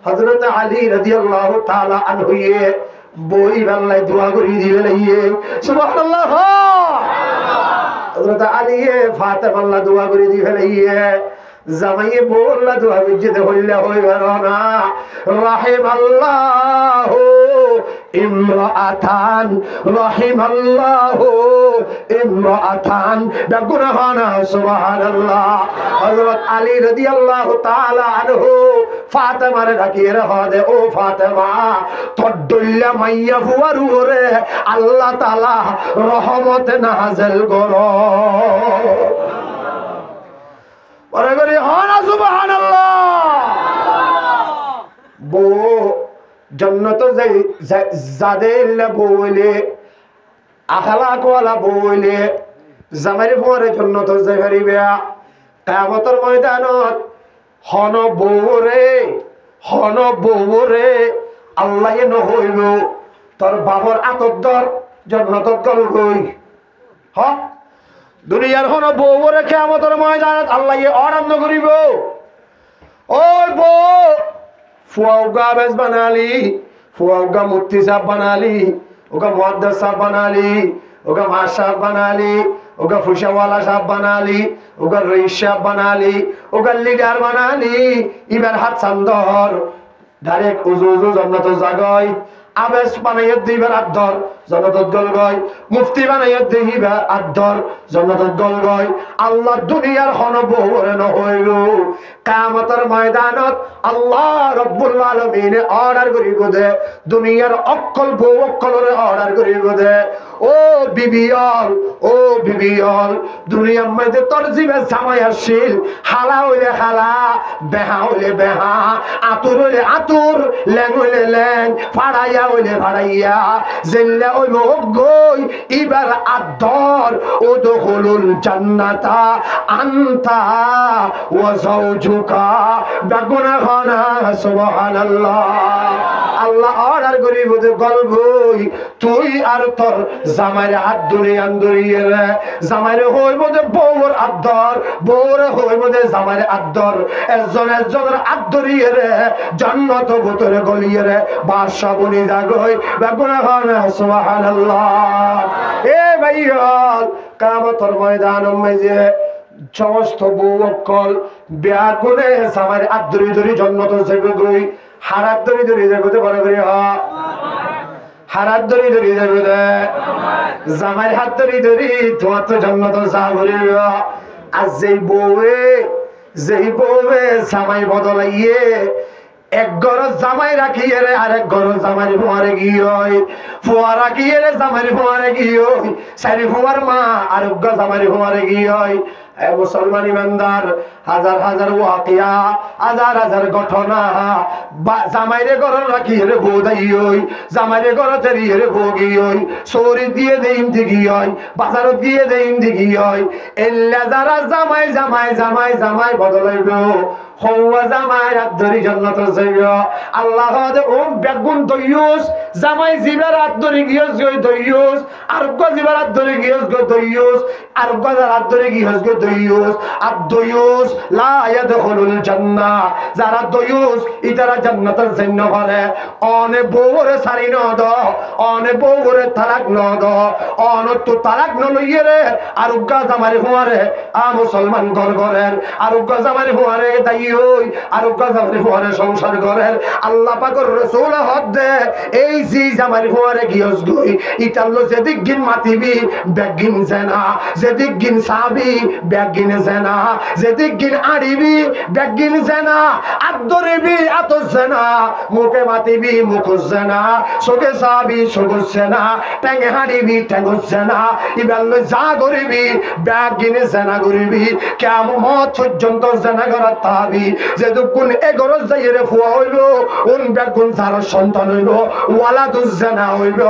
হযরত আলী রাদিয়াল্লাহু তাআলা আনহু বই বাংলায় দোয়া করি দিবে লাইয়ে সুবহানাল্লাহ। হযরত আলী ফাতেমা আল্লাহ দোয়া করে দিবে লাইয়ে জামাইয়ে বললা দোয়া বিজতে হইলা হইবার না। রাহিমাল্লাহু ইমরাআতান রাহিমাল্লাহু ইমরাআতান বেগুনহানা সুবহানাল্লাহ। হযরত আলী রাদিয়াল্লাহু তাআলা আনহু ফাতেমার ডাকিয়ে হদে ও ফাতেমা তদ্দুল্লা মাইয়া ফুয়ার উপরে আল্লাহ তাআলা রহমত নাযিল করো। পরে করে হানা সুবহানাল্লাহ। বউ জান্নাত যাদের বউলে আখলাক ওয়ালা বউলে জামাইর পরে জান্নাত যাই পারিবে। কিয়ামতের ময়দানত হন বউরে আল্লাহ ন হইল তোর বাবার আতর দর জান্নাতত গল গই। হ দুনিয়ার হন বউরে কিয়ামতের ময়দানত আল্লাহ আরাম করিব। ওই বউ ফুয়াউগা বেশ বানালি, ফুয়াউগা মুফতি সাহেব বানালি, ওগা মুহাদ্দিস সাহেব বানালি, ওগা মা সাহেব বানালি, ওগা ফুশাওয়ালা সাহেব বানালি, ওগা রইস সাহেব বানালি, ওগা লিডার বানালি। এবার হাত চান্দর ডাইরেক্ট উজু উজু জান্নাত জাগয়। আবেশ বানাইয়া দিবার আদর জান্নাতত গল গয়, মুফতি বানাইয়া দিবার আদর জান্নাতত গল গয়। আল্লাহ দুনিয়ার হন বউরে ন হইল কিয়ামতের ময়দানত আল্লাহ রব্বুল আলামিন অর্ডার করিব দে দুনিয়ার অক্কল বউ অক্কলরে অর্ডার করিব দে ও বিবিয়ল, ও বিবিয়ল দুনিয়ার মধ্যে তোর জিবে জামাই আসিল হালা হইলে হালা, বেহা হইলে বেহা, আতুর হইলে আতুর, ল্যাং হইলে ল্যাং, ফাড়াইয়া হইলে ফাড়াইয়া, জেল্লা হইল গই। এবার আদর ও দখলুল জান্নাতা আনতা ওয়া যাওজুকা বেগুনহানা সুবহানাল্লাহ। আল্লাহ অর্ডার করিব যে গলবই তুই আর তোর জামাইরে হাত ধরে আন্দরিয়ে রে, জামাইরে হইব যে বউর আদর, বউরে হইব যে জামাইরে আদর, একজন একজনের হাত ধরিয়ে রে জান্নাত ভিতরে গলিয়ে রে বাদশা বনি জাগই বেগুনহানা সুবহানাল্লাহ। এ ভাইয়াল কিয়ামতের ময়দানের মাঝে সমস্ত বউ অক্কল বিয়া করে জামাইরে হাত ধরি ধরি জান্নাত যাবে গই। হারাত ধরি ধরি যাবে তো বড় করে হারাত ধরি ধরি যাবে জামাইর হাত ধরি ধরি তোমার তো জান্নাত যাবে। আর যেই বউয়ে জামাই বদলাইয়ে এক ঘর জামাই রাখিয়ে রে আরেক ঘর জামাই ফুয়ারে গিয়ে ফুয়া রাখিয়ে রে জামাই ফুয়ারে গিয়ে সারি ফুয়ার মা আরেক ঘর জামাই ফুয়ারে গিয়ে এ মুসলমান ইমানদার, হাজার হাজার ওয়াকিয়া, হাজার হাজার ঘটনা, জামাইরে ঘর রাখি রে বোধাই হই, জামাইরে ঘর তেরি রে ভোগী হই, সৌরি দিয়ে দেইন দিঘি হয়, বাজারত দিয়ে দেইন দিঘি হয়। এল্লা যারা জামাই জামাই জামাই জামাই বদলাইব, হওয়া জামাই রাত ধরি জান্নাত যাইব। আল্লাহ বেগুন দইয়ুস জামাই জিবার রাত ধরি গিয়স গই দইয়ুস, আর গজিবার রাত ধরি গিয়স গই দইয়ুস, আর গজার রাত ধরি গিয়স গই দইয়ুস। আর দইয়ুস লা ইয়াদখুলুল জান্নাহ, যারা দইয়ুস ইতারা জান্নাতের জন্য পারে। অনে বউরে সারি ন দ, অনে বউরে তালাক ন দ, অন তো তালাক ন লইয়ে রে আর উগা জামারে হুয়ারে আ মুসলমান ঘর ঘরের, আর উগা জামারে হুয়ারে দাই হই, আর উগা জামারে হুয়ারে সংসার ঘরের। আল্লাহ পাকের রাসূল হদ দে এই জি জামারে হুয়ারে গিয়স গই ইতাল্লো যেদিক গিন মাতিবি বেগিন জেনা, যেদিক গিন সাবি বেগিন জেনা, যেদিক গিন আড়িবি বেগিন জেনা, আদরিবি আত জেনা, মুখে মাতিবি মুখ জেনা, চোখে সাবি চোখ জেনা, টেঙ্গে হাঁড়িবি টেঙ্গ জেনা, ইবাল্লো যা করিবি বেগিন জেনা করিবি। কিয়ামত পর্যন্ত জেনা করার তাবি যেদুকুন এগরজ যাইরে ফুয়া হইল, উন বেগুন তার সন্তান হইল, ওয়ালাদুজ জেনা হইল।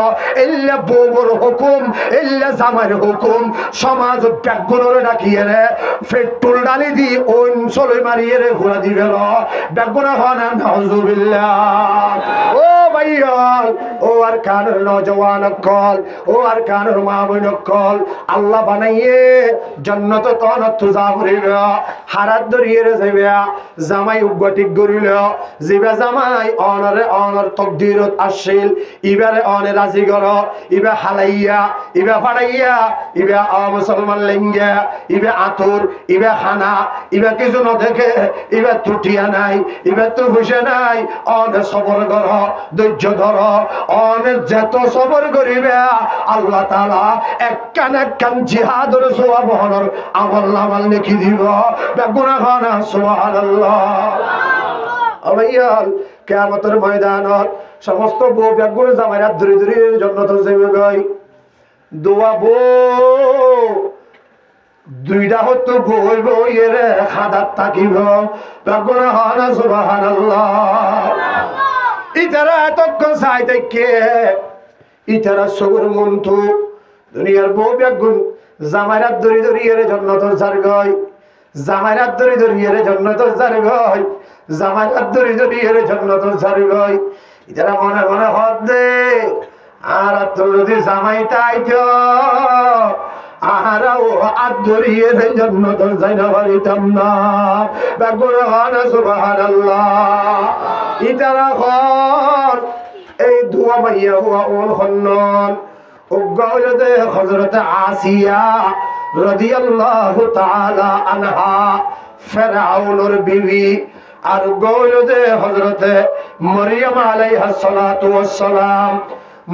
ইল্লা বউর হুকুম, ইল্লা জামাইর হুকুম, সমাজ বেগুনরে ডাকিয়ে রে পেট্রোল ডালি দি অঞ্চলে মারিয়ে রে ঘুরা দিবে র বেগুনা হনা নাউজুবিল্লাহ। ও ভাইয়াল, ও আর কানের নওজওয়ান কল, ও আর কানের মা বোন কল, আল্লাহ বানাইয়ে জান্নাত তনত যাবরিব, হারাত ধরিয়ে রে যাইবে। জামাই উগটিক গরিল, জিবা জামাই অনরে অনর তকদিরত আসিল, ইবারে অনে রাজি গর, ইবা হালাইয়া, ইবা ফাড়াইয়া, ইবা মুসলমান লেঙ্গা, ইবা আতুর, ইবা খানা, ইবা কিছু ন দেখে, ইবা ত্রুটিয়া নাই, ইবা তো হুশে নাই। অনে সবর কর, ধৈর্য ধর, অনে যেত সবর করিবে আল্লাহ তাআলা একখান একখান জিহাদের সওয়াব হনর আমল নামাল লিখি দিব। বেগুনা খানা সুবহানাল্লাহ। আবাইয়াল কিয়ামতের ময়দানত সমস্ত বউ বেগুন জামাইরা ধরে ধরে জান্নাত যাইবে গাই। দোয়া বউ দুইটা হতো বই বইয়ের খাদাত থাকিব। বেগুনা খানা সুবহানাল্লাহ। ইতারা এতক্ষণ চাই দেখে ইতারা সবর মন্তু দুনিয়ার বউ বেগুন জামাইরাত ধরি ধরিয়ে জান্নাত যার গায়, জামাইরাত ধরি ধরিয়ে জান্নাত যার গায়, জামাইরাত ধরি ধরিয়ে জান্নাত যার গায়। ইতারা মনে মনে হদ দে আর তোর যদি জামাই তাইতো আহারাও আদ ধরিয়ে জান্নাত যাই না পারিতাম না। বেগুন খানা সুবহানাল্লাহ। ইতারা ঘর এই দুয়া মাইয়া হুয়া ওল খন্নন উগ্গলতে হযরত আসিয়া রাদিয়াল্লাহু তাআলা আনহা ফিরআউনের বিবি, আর গৌলতে হযরত মরিয়ম আলাইহিস সালাতু ওয়াস সালাম।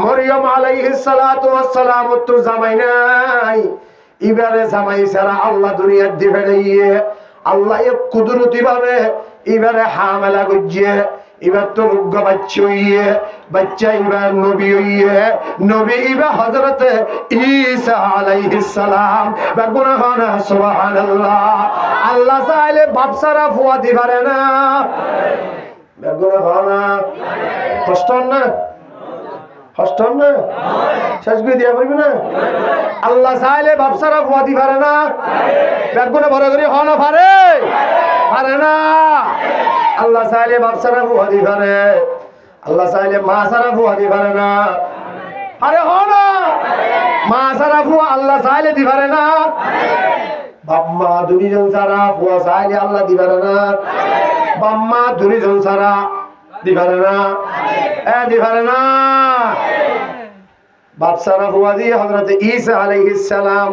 মরিয়ম আলাইহিস সালাতু ওয়াস সালাম তো জামাই নাই, ইবারে জামাই ছাড়া আল্লাহ দুনিয়ার দিবে দিয়ে আল্লাহ এক কুদরতি ভাবে এবারে হামেলা গজিয়ে এবার তো রোগ বাচ্চা হইয়ে বাচ্চা এবার নবী হইয়ে নবী এবার হযরত ঈসা আলাইহিস সালাম। বেগুনা খানা সুবহানাল্লাহ। আল্লাহ চাইলে বাপ সারা ফুয়া দি পারে না। বেগুনা খানা কষ্ট না, কষ্ট না, শেষ করে দিয়া পারবি না। আল্লাহ চাইলে বাপ সারা ফুয়া দি পারে না। বেগুনা বড় করে খানা পারে পারে না। আল্লাহ চাইলে বাপ সারা ফুয়া দি পারে, আল্লাহ চাইলে মা সারা ফুয়া দি পারে না। আরে হ না, মা সারা ফুয়া আল্লাহ চাইলে দি পারে না। বাপ মা দুইজন সারা ফুয়া চাইলে আল্লাহ দি পারে না। বাপ মা দুইজন সারা দি পারে না, দি পারে না। বাপ সারা ফুয়া দিয়ে হযরত ঈসা আলাইহিস সালাম,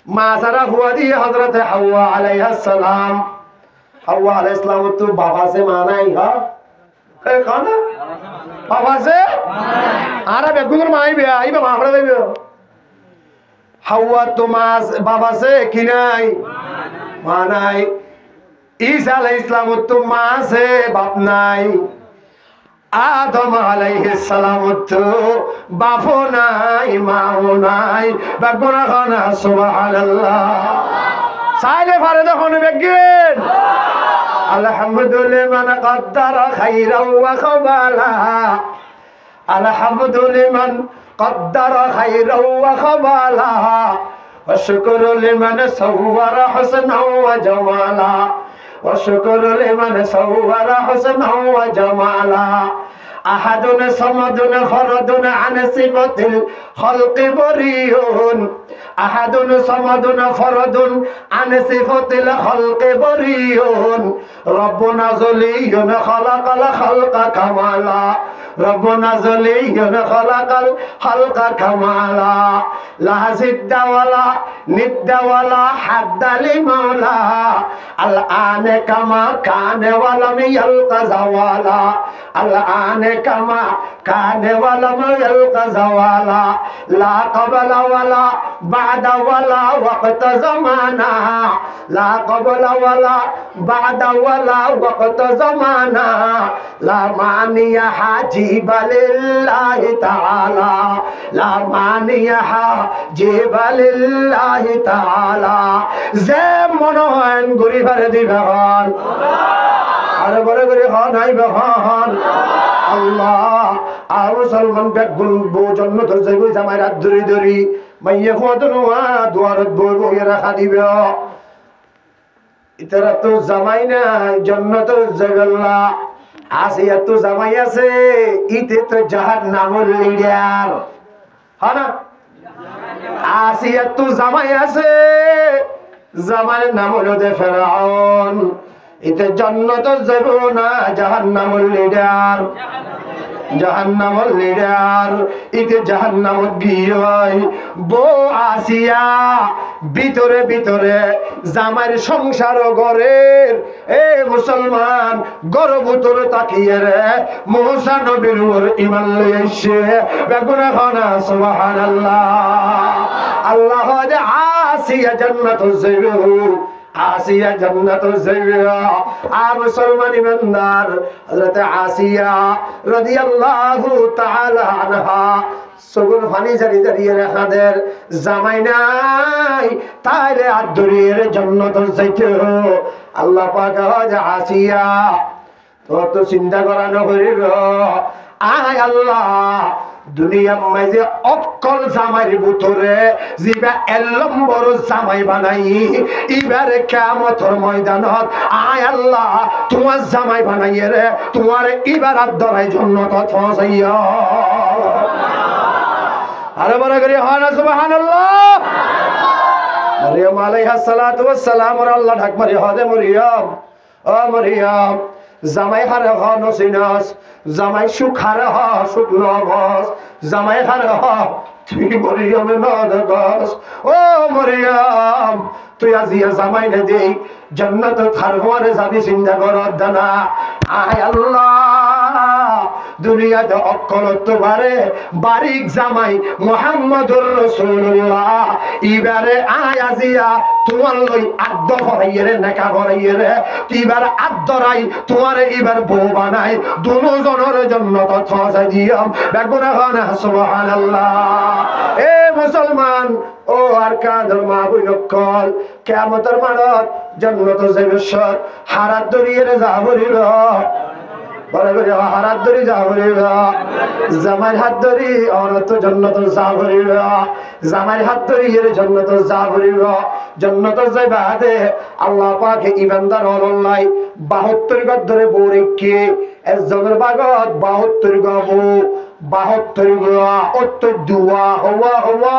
মা সারা ফুয়া দিয়ে হযরত হাওয়া আলাইহিস সালাম। হাওয়া আলাইহিস সালাম তো বাবা সে মা নাই। হ্যাঁ খানা বাবা সে আরে বেগুনের মাই বে আইবা মা পড়া যাইবে। হাওয়া তো মা বাবা সে কি নাই, মা নাই। ঈসা আলাইহিস সালাম তো মা সে বাপ নাই। আদম আলাইহিস সালাম তো বাপও নাই মাও নাই। বেগুনা খানা সুবহানাল্লাহ। চাইলে পারে তখন বেগেন আলহামদুলিল্লাহ মান কদ্দারা খাইরাও ওয়া খাবালা আলহামদুলিল্লাহ কদ্দারা খাইরাও ওয়া খাবালা ওয়া শুকরু লিমান সাওয়ারা হুসনাও ওয়া জামালা ওয়া শুকরু লিমান সাওয়ারা হুসনাও ওয়া জামালা আহাদুন সামাদুন ফরদুন আন সিফাতিল খালকি বরিউন আহাদুন সামাদুন ফরদুন আন সিফাতিল খালকি বরিউন রব্বুনা যলিয়ুন খালাকাল খালকা কামালা রব্বুনা যলিয়ুন খালাকাল খালকা কামালা লা জিদ্দা ওয়ালা নিদ্দা ওয়ালা হাদ্দা লিমাওলা আল আনে কামা কানে ওয়ালাম ইয়ালকা জাওয়ালা আল আনে কামা কানে ওয়ালাম ইয়ালকা জাওয়ালা লা ক্বাবলা ওয়ালা বাদা ওয়ালা ওয়াক্ত জামানা লা ক্বাবলা ওয়ালা বাদা ওয়ালা ওয়াক্ত জামানা লা মানিয়া হাজিবা লিল্লাহি তাআলা লা মানিয়া হাজিবা লিল্লাহি তাআলা যে মনে হয় গরি ভরে দিবেন আরে বড় করে হন আইবে হন আল্লাহ আর মুসলমান বেগুল বো জন্নত যাইব জামাই রাত ধরি ধরি মাইয়া খোদনুয়া দুয়ারত বই বই রাখা দিবে ইতারা তো জামাই নাই জন্নত যাইবেল্লা আসিয়া তো জামাই আছে ইতে তো জাহান্নামুল লিডার হনা আসিয়া তো জামাই আছে জামাইয়ের নাম হলো দে ফেরাউন ইতে জান্নাত যাব না জাহান্নামুল লিডার জাহান্নামুল লিডার ইতে জাহান্নামত গিয়ে বো আসিয়া ভিতরে ভিতরে জামাইয়ের সংসার ঘরের এ মুসলমান গর্ভতর তাকিয়ে রে মুসা নবীর উপর ঈমান লয়ে এসে বেগুনা খানা সুবহানাল্লাহ আল্লাহ দে আসিয়া জান্নাত যাইব আসিয়া জান্নাত যাইবে আর মুসলমান ইমানদার হযরত আসিয়া রাদিয়াল্লাহু তাআলা আনহা সগুন ফানি জারি জারিয়ে রাখাদের জামাই নাই তাইলে আর দরিয়ের জান্নাত যাইতে আল্লাহ পাক আজ আসিয়া তো চিন্তা করানো হইল আয় আল্লাহ দুনিয়ার মাঝে অকল জামাইর ভিতরে জিবা এলম্বর জামাই বানাই এবারে কিয়ামতের ময়দানত আয় আল্লাহ তোমার জামাই বানাইয়ে রে তোমার ইবারাত ধরাই জন্য কথা চাইয়া আরে বড় করে হন সুবহানাল্লাহ মরিয়ম আলাইহিস সালাতু ওয়াস সালাম আর আল্লাহ ঢাক মারি হদে মরিয়ম ও মরিয়ম জামাই হারে হ নসিনাস জামাই সুখ হারে হ সুখ নগস জামাই হারে হ তুই মরিয়মে নগস ও মরিয়ম তুই আজিয়া জামাই নে দেই জান্নাত খারওয়ারে যাবি চিন্তা করত দানা আয় আল্লাহ দুনিয়াতে অকলত বারে বারিক জামাই মুহাম্মদুর রাসূলুল্লাহ ইবারে আয় আজিয়া তোমার লই আদ্দ হরাইয়ে রে নেকা হরাইয়ে রে ইবার আদ্দরাই তোমার ইবার বউ বানাই দুজনের জন্য কথা দিয়াম বেগুনা খানা সুবহানাল্লাহ এ মুসলমান ও আর কাঁদর মা বইনকল কিয়ামতের মাঠত জান্নাত যাইবে সর হারাত দরিয়ে যাবরিল বড় করে হারাত দরি যাবরিল জামাইর হাত ধরি অনত জান্নাত যাবরিল জামাইর হাত ধরি এর জান্নাত যাবরিল জান্নাত যাইবা দে আল্লাহ পাক ইমানদার হলাই 72 গদ ধরে বউরেকে একজনের বাগত 72 গবু 72 গোয়া অত দুয়া হওয়া হওয়া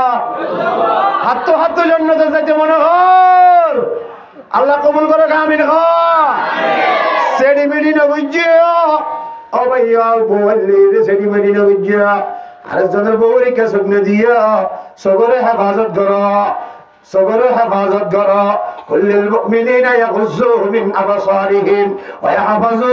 হাত হাত জান্নাতে যাইতে মনে হর আল্লাহ কবুল করে আমিন হ সেডি মিডি না বুঝিও ও ভাইয়া বললি রে সেডি মিডি না বুঝিও আরে জনের বউরিকে সুগ্ন দিয়া সগরে হেফাজত করো সগরে হেফাজত করো কুল্লিল মুমিনিনা ইয়াগুযু মিন আবসারিহিম ওয়া ইয়াহফাযু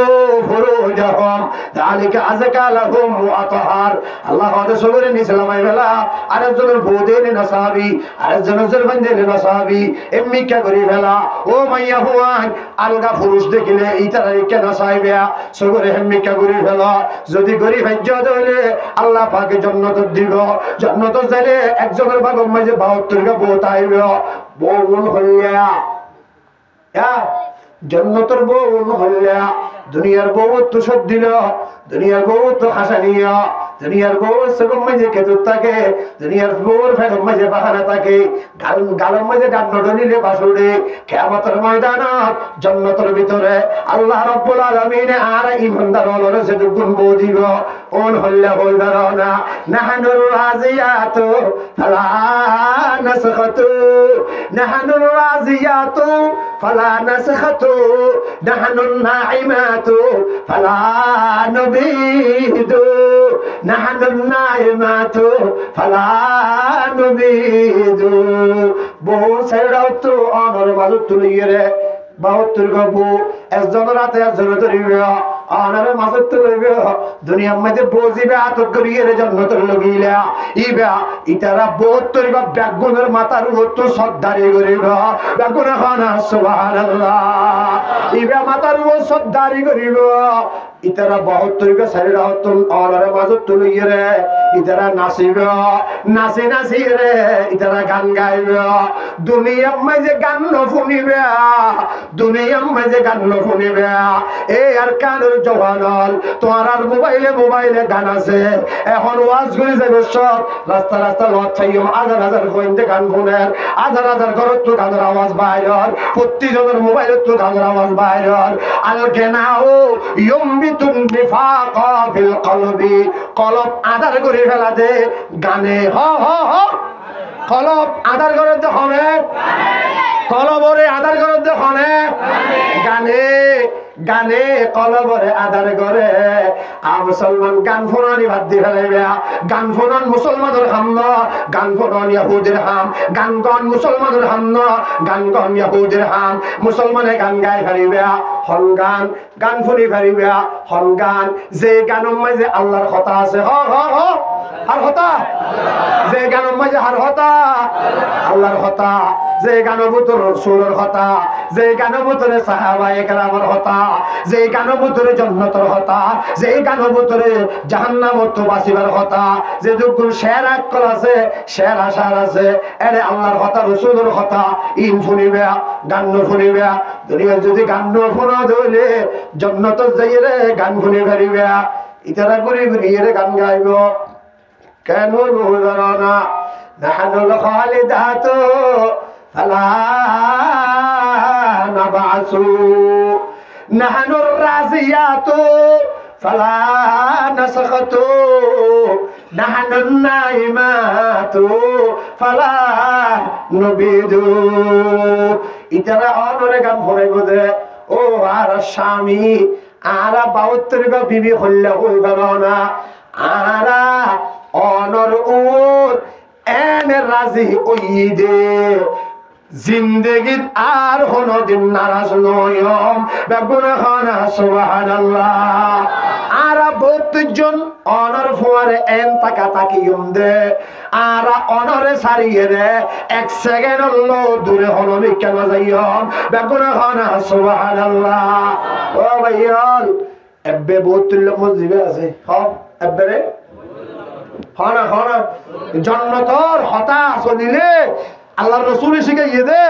ফুরুজাহুম যালিকা আযকা লাহুম ওয়া আতহার আল্লাহ ওয়াদা সগরে নিসলামাই বেলা আরে জনের বউদের নাসাবি আরে জনের জরবানদের নাসাবি এমনি কে করি বেলা ও মাইয়া হুয়ান আলগা পুরুষ দেখিলে ইতারে কে নাসাইবে সগরে এমনি কে করি বেলা যদি গরিব হজ্জত হইলে আল্লাহ পাকে জান্নাত দিব জান্নাত যাইলে একজনের ভাগের মাঝে 72 টা বউ তাইবে বউন হইয়া জন্নতের বউ হইয়া দুনিয়ার বউ তো সব দিল, দুনিয়ার বউ তো হাসানিয়া, দুনিয়ার বউ সেরকম মাঝে খেতুর থাকে, দুনিয়ার বউর ফেরম মাঝে বাহানা থাকে, গালের মাঝে গান নডনিলে বাসুরে। কিয়ামতের ময়দানত জান্নাতের ভিতরে আল্লাহ রাব্বুল আলামিন আর ইমানদার হলরে সে গুণ বউ দিব। কোন হল্লা হইবার না নাহানুর রাজিয়াতু ফালা নাসখাতু, নাহানুর রাজিয়াতু ফালা নাসখাতু, নাহানুন নাইমাতু ফালা নুবিদু, নাহানুন নাইমাতু ফালা নুবিদু। বহু ছেড়াও তো অনর বাজু তুলিয়ে রে 72 গবু একজন রাতে একজন ধরিবে আনারে মাঝে তুলিবে দুনিয়ার মধ্যে বজিবে আতক করিয়ে রে জান্নাতের লগিলা ইবা ইতারা 72 বা বেগুনের মাথার উপর সদ্দারি করিবে বেগুন খানা সুবহানাল্লাহ ইবা মাথার উপর সদ্দারি করিবে ইতারা 72 কে শরীর হতন আনারে মাঝে তুলিয়ে রে ইতারা নাচিবে নাচি নাচি রে ইতারা গান গাইবে দুনিয়ার মধ্যে গান শুনিবে দুনিয়ার মাঝে গান শুনিবে এ আর কানের জওয়ানল তোমার আর মোবাইলে গান আছে এখন ওয়াজ করে যাবে সব রাস্তা রাস্তা লট চাইও হাজার হাজার কইতে গান শুনেন হাজার হাজার ঘরত তো গানের আওয়াজ বাইর প্রতিজনের মোবাইলে তো গানের আওয়াজ বাইর আল গেনাও ইয়মবিতুন নিফাকা ফিল কলবি কলব আদার করে ফেলা দে গানে হ হ হ কলব আদার করে দে হবে কলবরে আদার করে দে হনে গানে গানে কলবরে আদার করে মুসলমান গান ফোনানি বাদ দিয়ে ফেলাইবে গান ফোনান মুসলমানের হাম ন গান ফোনান ইহুদের হাম গান গন মুসলমানের হাম ন গান গন ইহুদের হাম মুসলমানে গান গাই ফেলিবে হন গান গান ফুনি ফেলিবে হন গান যে গানের মাঝে আল্লাহর কথা আছে হ হ হ আর কথা যে গানের মাঝে আর কথা আল্লাহর কথা যে গানের ভিতরে রাসূলের কথা যে গানের ভিতরে সাহাবায়ে কেরামের কথা যে গানের ভিতরে জান্নাতের কথা যে গানের ভিতরে জাহান্নামত বাসিবার কথা যে দুগুণ শের আকল আছে শের আশার আছে এরে আল্লাহর কথা রাসূলের কথা ইন শুনিবে গান শুনিবে দুনিয়ার যদি গান শোনা দইলে জান্নাতে যাইরে গান শুনি পারিবে ইতারা করে ঘুরিয়ে গান গাইব কেন হইল না নাহানুল খালিদাতু ফালা নাবাসু নাহানুর রাজিয়াতু ফালা নাসখাতু নাহানুন নাইমাতু ফালা নুবিদু ইতারা অনরে গান ফরাইব দে ও আর স্বামী আরা 72 গা বিবি হল্লা হইল না আরা অনর উর এনে রাজি ওইদে জিন্দেগিত আর কোনদিন নারাজ নয়ম বেগুন খানা সুবহানাল্লাহ আরা 32 জন অনর ফুয়ারে এন তাকা তাকিয়ম দে আরা অনরে সারিয়ে রে এক সেকেন্ড হলো দূরে হলো কেন যাইয়ম বেগুন খানা সুবহানাল্লাহ ও ভাইয়াল এবে 72 লোক মসজিদে আছে হ্যাঁ এবারে হনা হনা জান্নাতের হতা চলিলে আল্লাহর রাসূল শিখাইয়ে দে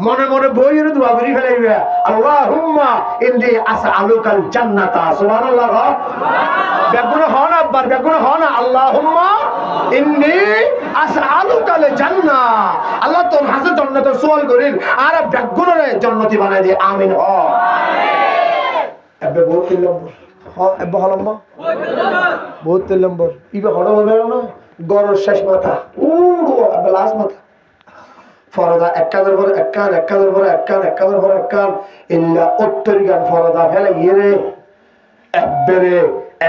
মনে মনে বইয়ের দোয়া করি ফেলাইবে আল্লাহুম্মা ইন্নী আসআলুকাল জান্নাতা সুবহানাল্লাহ বেগুন হনা বার বেগুন হনা আল্লাহুম্মা ইন্নী আসআলুকাল জান্নাহ আল্লাহ তোর হাতে জান্নাতের সুয়াল করিন আর বেগুনরে জান্নাতি বানাই দে আমিন হ এবে বহুত লম্বা হ্যাঁ এবে লম্বা বহুত লম্বা ইবে হড় হবে না গরর শেষ মাথা উড়ো এবে লাস্ট মাথা ফরদা একাদের পর একান একাদের পর একান একাদের পর একান ইল্লা 70 গান ফরদা ফেলে ইরে এবেরে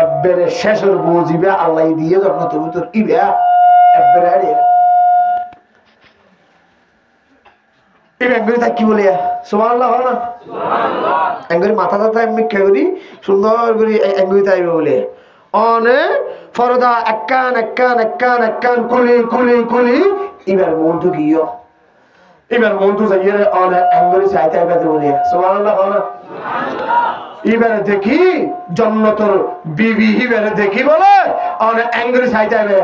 এবেরে শেষের বুঝিবে আল্লাহ দিয়ে জান্নাতের ভিতর ইবে এবেরে আরে এঙ্গুরি তা কি বলে সুবহানাল্লাহ হয় না সুবহানাল্লাহ এঙ্গুরি মাথা দাতা এমনি কেউরি সুন্দর করে এঙ্গুরি তাইবে বলে অনে ফরদা একান একান একান একান কুলি কুলি কুলি ইবার মন্টু গিয়ে এবার মন্টু যাইয়ে অনে এঙ্গুরি চাইতে আইবে বলে সুবহানাল্লাহ হয় না সুবহানাল্লাহ ইবারে দেখি জান্নাতের বিবি ইবারে দেখি বলে অনে এঙ্গুরি চাইতে আইবে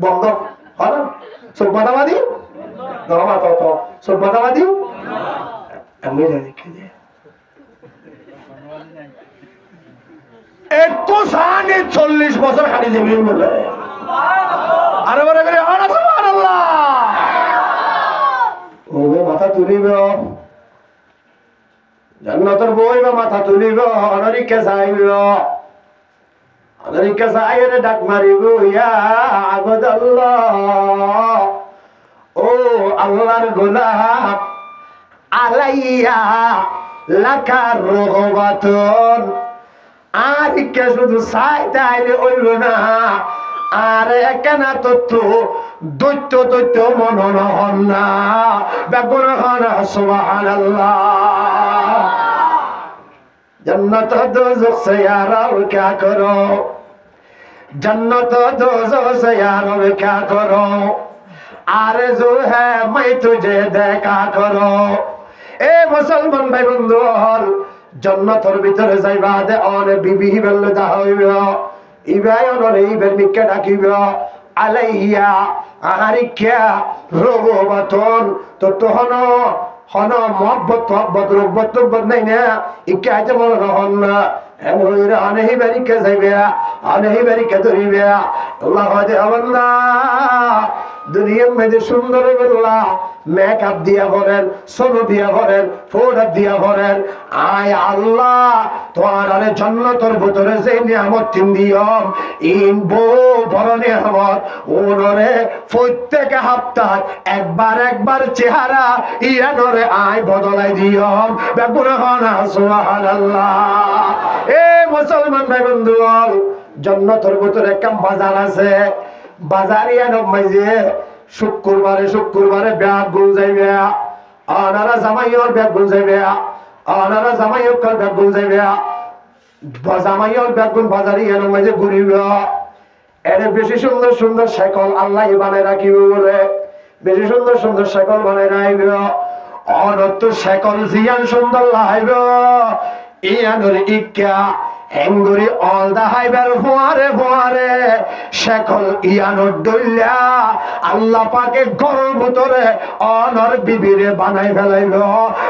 বন্ধ হয় না সব বাদাবাদি নমা তত সব বাদাবাদি আমি জানি কি যে একটু সানে 40 বছর খালি দেবেন বলে আরে বলে করে সুবহানাল্লাহ ওবে মাথা তুলিব জান্নাতের বইবা মাথা তুলিব অনরিকে যাইব অনরিকে যাইরে ডাক মারিব ইয়া আবদাল্লাহ ও আল্লাহর গোলাম আলাইয়া লাকা রহমাতুন আর কে শুধু চাইতে আইলে হইল না আর একানা তথ্য দৈত্য তথ্য মনন হন না বেগুন হন সুবহানাল্লাহ जन्नत दोज़ख से यारो क्या करो जन्नत दोज़ख से यारो क्या करो आरज़ू है मैं तुझे देखा करो ए मुसलमान भाई बंधु जन्नतर ভিতরে যাইবা দে অনে বিবি বললে দা হইবা ইবাই অনরে ইবের মিকে ডাকিবা আলাইয়া আহারিকা রগবাতন তো তোহনো হন মহব্বত রগবত নাই না ইকে আইতে বলো না হন না এন হইরা অনেহি বারিকে যাইবে অনেহি বারিকে ধরিবে আল্লাহ দে আল্লাহ দুনিয়ার মধ্যে সুন্দর বললা মেকআপ দিয়া ভরেন সোনো দিয়া ভরেন পাউডার দিয়া ভরেন আয় আল্লাহ তোমার আরে জান্নাতের ভিতরে যে নিয়ামত তিন দিয়ম ইন বো বড় নিয়ামত ওনরে প্রত্যেক সপ্তাহ একবার চেহারা ইয়ানরে আয় বদলাই দিয়ম বেগুন হনা সুবহানাল্লাহ এ মুসলমান ভাই বন্ধু জান্নাতের ভিতরে কাম বাজার আছে বাজারিয়া নমাইজে শুক্রবারে ব্যাগ গুল যাইবে আনারা জামাইয়র ব্যাগ গুল যাইবে আনারা জামাইয়র কাল ব্যাগ গুল যাইবে জামাইয়র ব্যাগ গুল বাজারিয়া নমাইজে ঘুরিবে এরে বেশি সুন্দর সুন্দর সাইকেল আল্লাহ বানায় রাখিবে বলে বেশি সুন্দর সুন্দর সাইকেল বানায় রাখবে অনত সাইকেল জিয়ান সুন্দর লাইবে ইয়ানর ইক্কা হেঙ্গুরি অল দা হাইবার ফোয়ারে শেখল ইয়ানোর দইলা আল্লাহ পাকে ঘরের ভিতরে অনর বিবিরে বানাই ফেলাইল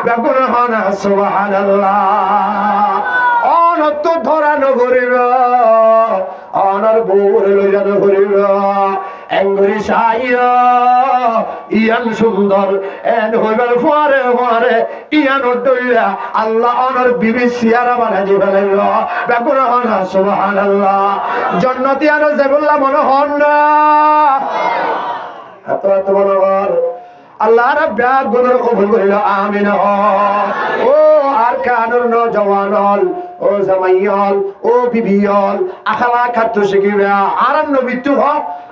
বেগুন হনা সুবহানাল্লাহ অনত তো ধরানো ঘুরিব অনর বউরে লইয়ানো ঘুরিব হেঙ্গুরি সাইয়া ইয়ান সুন্দর এন হইবার ফোয়ারে ইয়ানোর দইলা আল্লাহ অনর বিবি সিয়ারা বানাই ফেলাইল বেগুন হনা সুবহানাল্লাহ জান্নাতি আর যাবুল্লাহ মনে হন না এত মনে হন আল্লাহ রাব্বুল গুনাহ কবুল করিল আমিন ও আর কানুর নওজওয়ানল ও জামাইয়ল ও বিবিয়ল আখলা খাদ্য শিখিবে আর নবিত্তু হ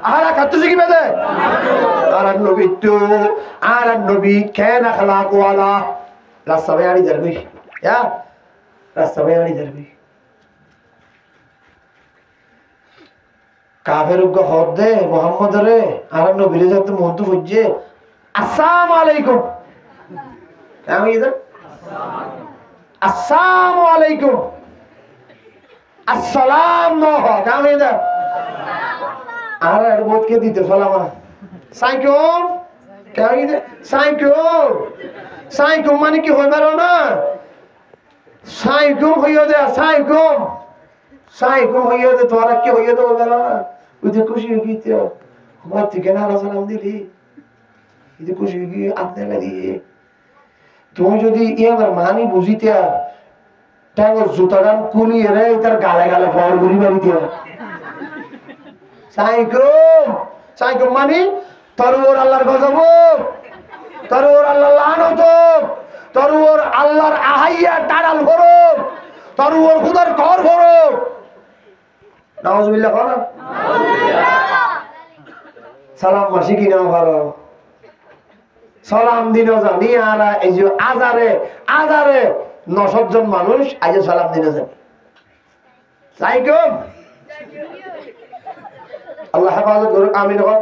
আখলা খাদ্য শিখিবে দে আর নবিত্তু আর নবী কেন আখলাক ওয়ালা রাস্তা বেয়ারি ধরবি ইয়া রাস্তা বেয়ারি ধরবি কাফের উগ্র হদ দে মোহাম্মদ রে আর নবীরে যত মন্তু ফুজে আসসালামু আলাইকুম কেমন ইদা আসসালামু আলাইকুম আসসালাম নহ কেমন ইদা আর এর বহুত কে দিতে সালাম সাইকুম কেমন ইদা সাইকুম মানে কি হইবার না সাইকুম হইয়া দে সাইকুম হইয়া দে তোরা কি হইয়া দে হইবার না উদে খুশি হয়ে গিয়েছে আমার ঠিকানা সালাম দিলি ইদে খুশি হয়ে গিয়ে আপনি লাগিয়ে তুমি যদি ইয়ার মানি বুঝিতে টাঙ্গর জুতাগান কুলিয়ে রে তার গালে গালে ফর ঘুরি মারি দিয়া সাইকুম মানে তোর ওর আল্লাহর গজব তোর ওর আল্লাহ লানত তোর ওর আল্লাহর আহাইয়া টাড়াল ভরো তোর ওর খুদার ঘর ভরো নাউজুবিল্লাহ কর সালাম মাসি কি নাও ভালো সালাম দিন জানি আর এই যে আজারে 900 জন মানুষ আজ সালাম দিনে যাবে সাইকুম আল্লাহ হেফাজত করুক আমিন হোক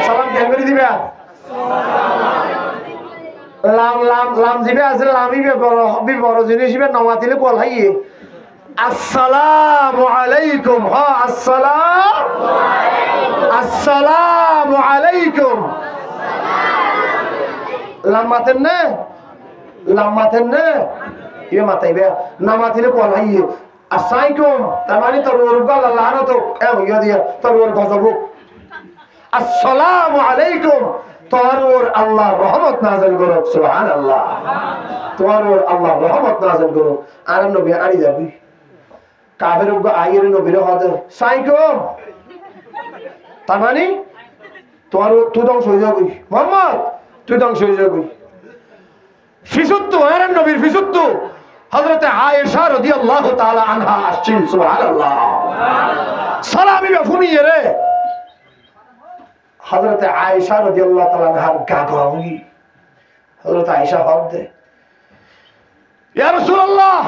সালাম কেন করে দিবে লাম জিবে আছে লামি বড় জিনিস নমাতিলে কল হাইয়ে আসসালামু আলাইকুম আসসালামু আলাইকুম লাম্মাতেন না লাম্মাতেন না ইয়ে মাথাইবে না মাথিলে পড়াইয়ে আসসালামাইকুম তার মানে তোর রুগাল লানো তো এ হইয়া দিয়া তোর গজব আসসালামু আলাইকুম তোর আল্লাহর রহমত নাযিল করুক সুবহানাল্লাহ তোর আল্লাহর রহমত নাযিল করুক আর নবী আড়ি যাবি কাফের উগ্র আইয়ের নবীর হদ সাইকুম তার মানে তুই ধ্বংস হয়ে যাবি মোহাম্মদ তুই ধ্বংস হয়ে যাবি ফিসুত্তু আর নবীর ফিসুত্তু হযরতে আয়েশা রাদিয়াল্লাহু তাআলা আনহা আসছেন সুবহানাল্লাহ সালামি বেফুনিয়ে রে হযরতে আয়েশা রাদিয়াল্লাহু তাআলা আনহার গা গরম হই হযরতে আয়েশা হদ দে ইয়া রাসূলুল্লাহ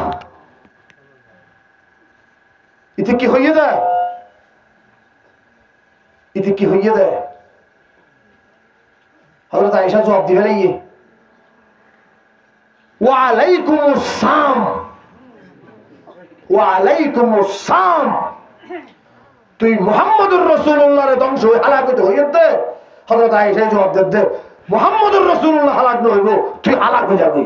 ইতে কি হইয়ে দেয় ইতে কি হইয়ে দেয় হযরত আয়েশা জবাব দিবে লাইয়ে ওয়া আলাইকুমুস সাম ওয়া আলাইকুমুস সাম তুই মুহাম্মদুর রাসূলুল্লাহর ধ্বংস হালাক হইয়ে দে হযরত আয়েশা জবাব দে মুহাম্মদুর রাসূলুল্লাহ হালাক ন হইব তুই হালাক হয়ে যাবি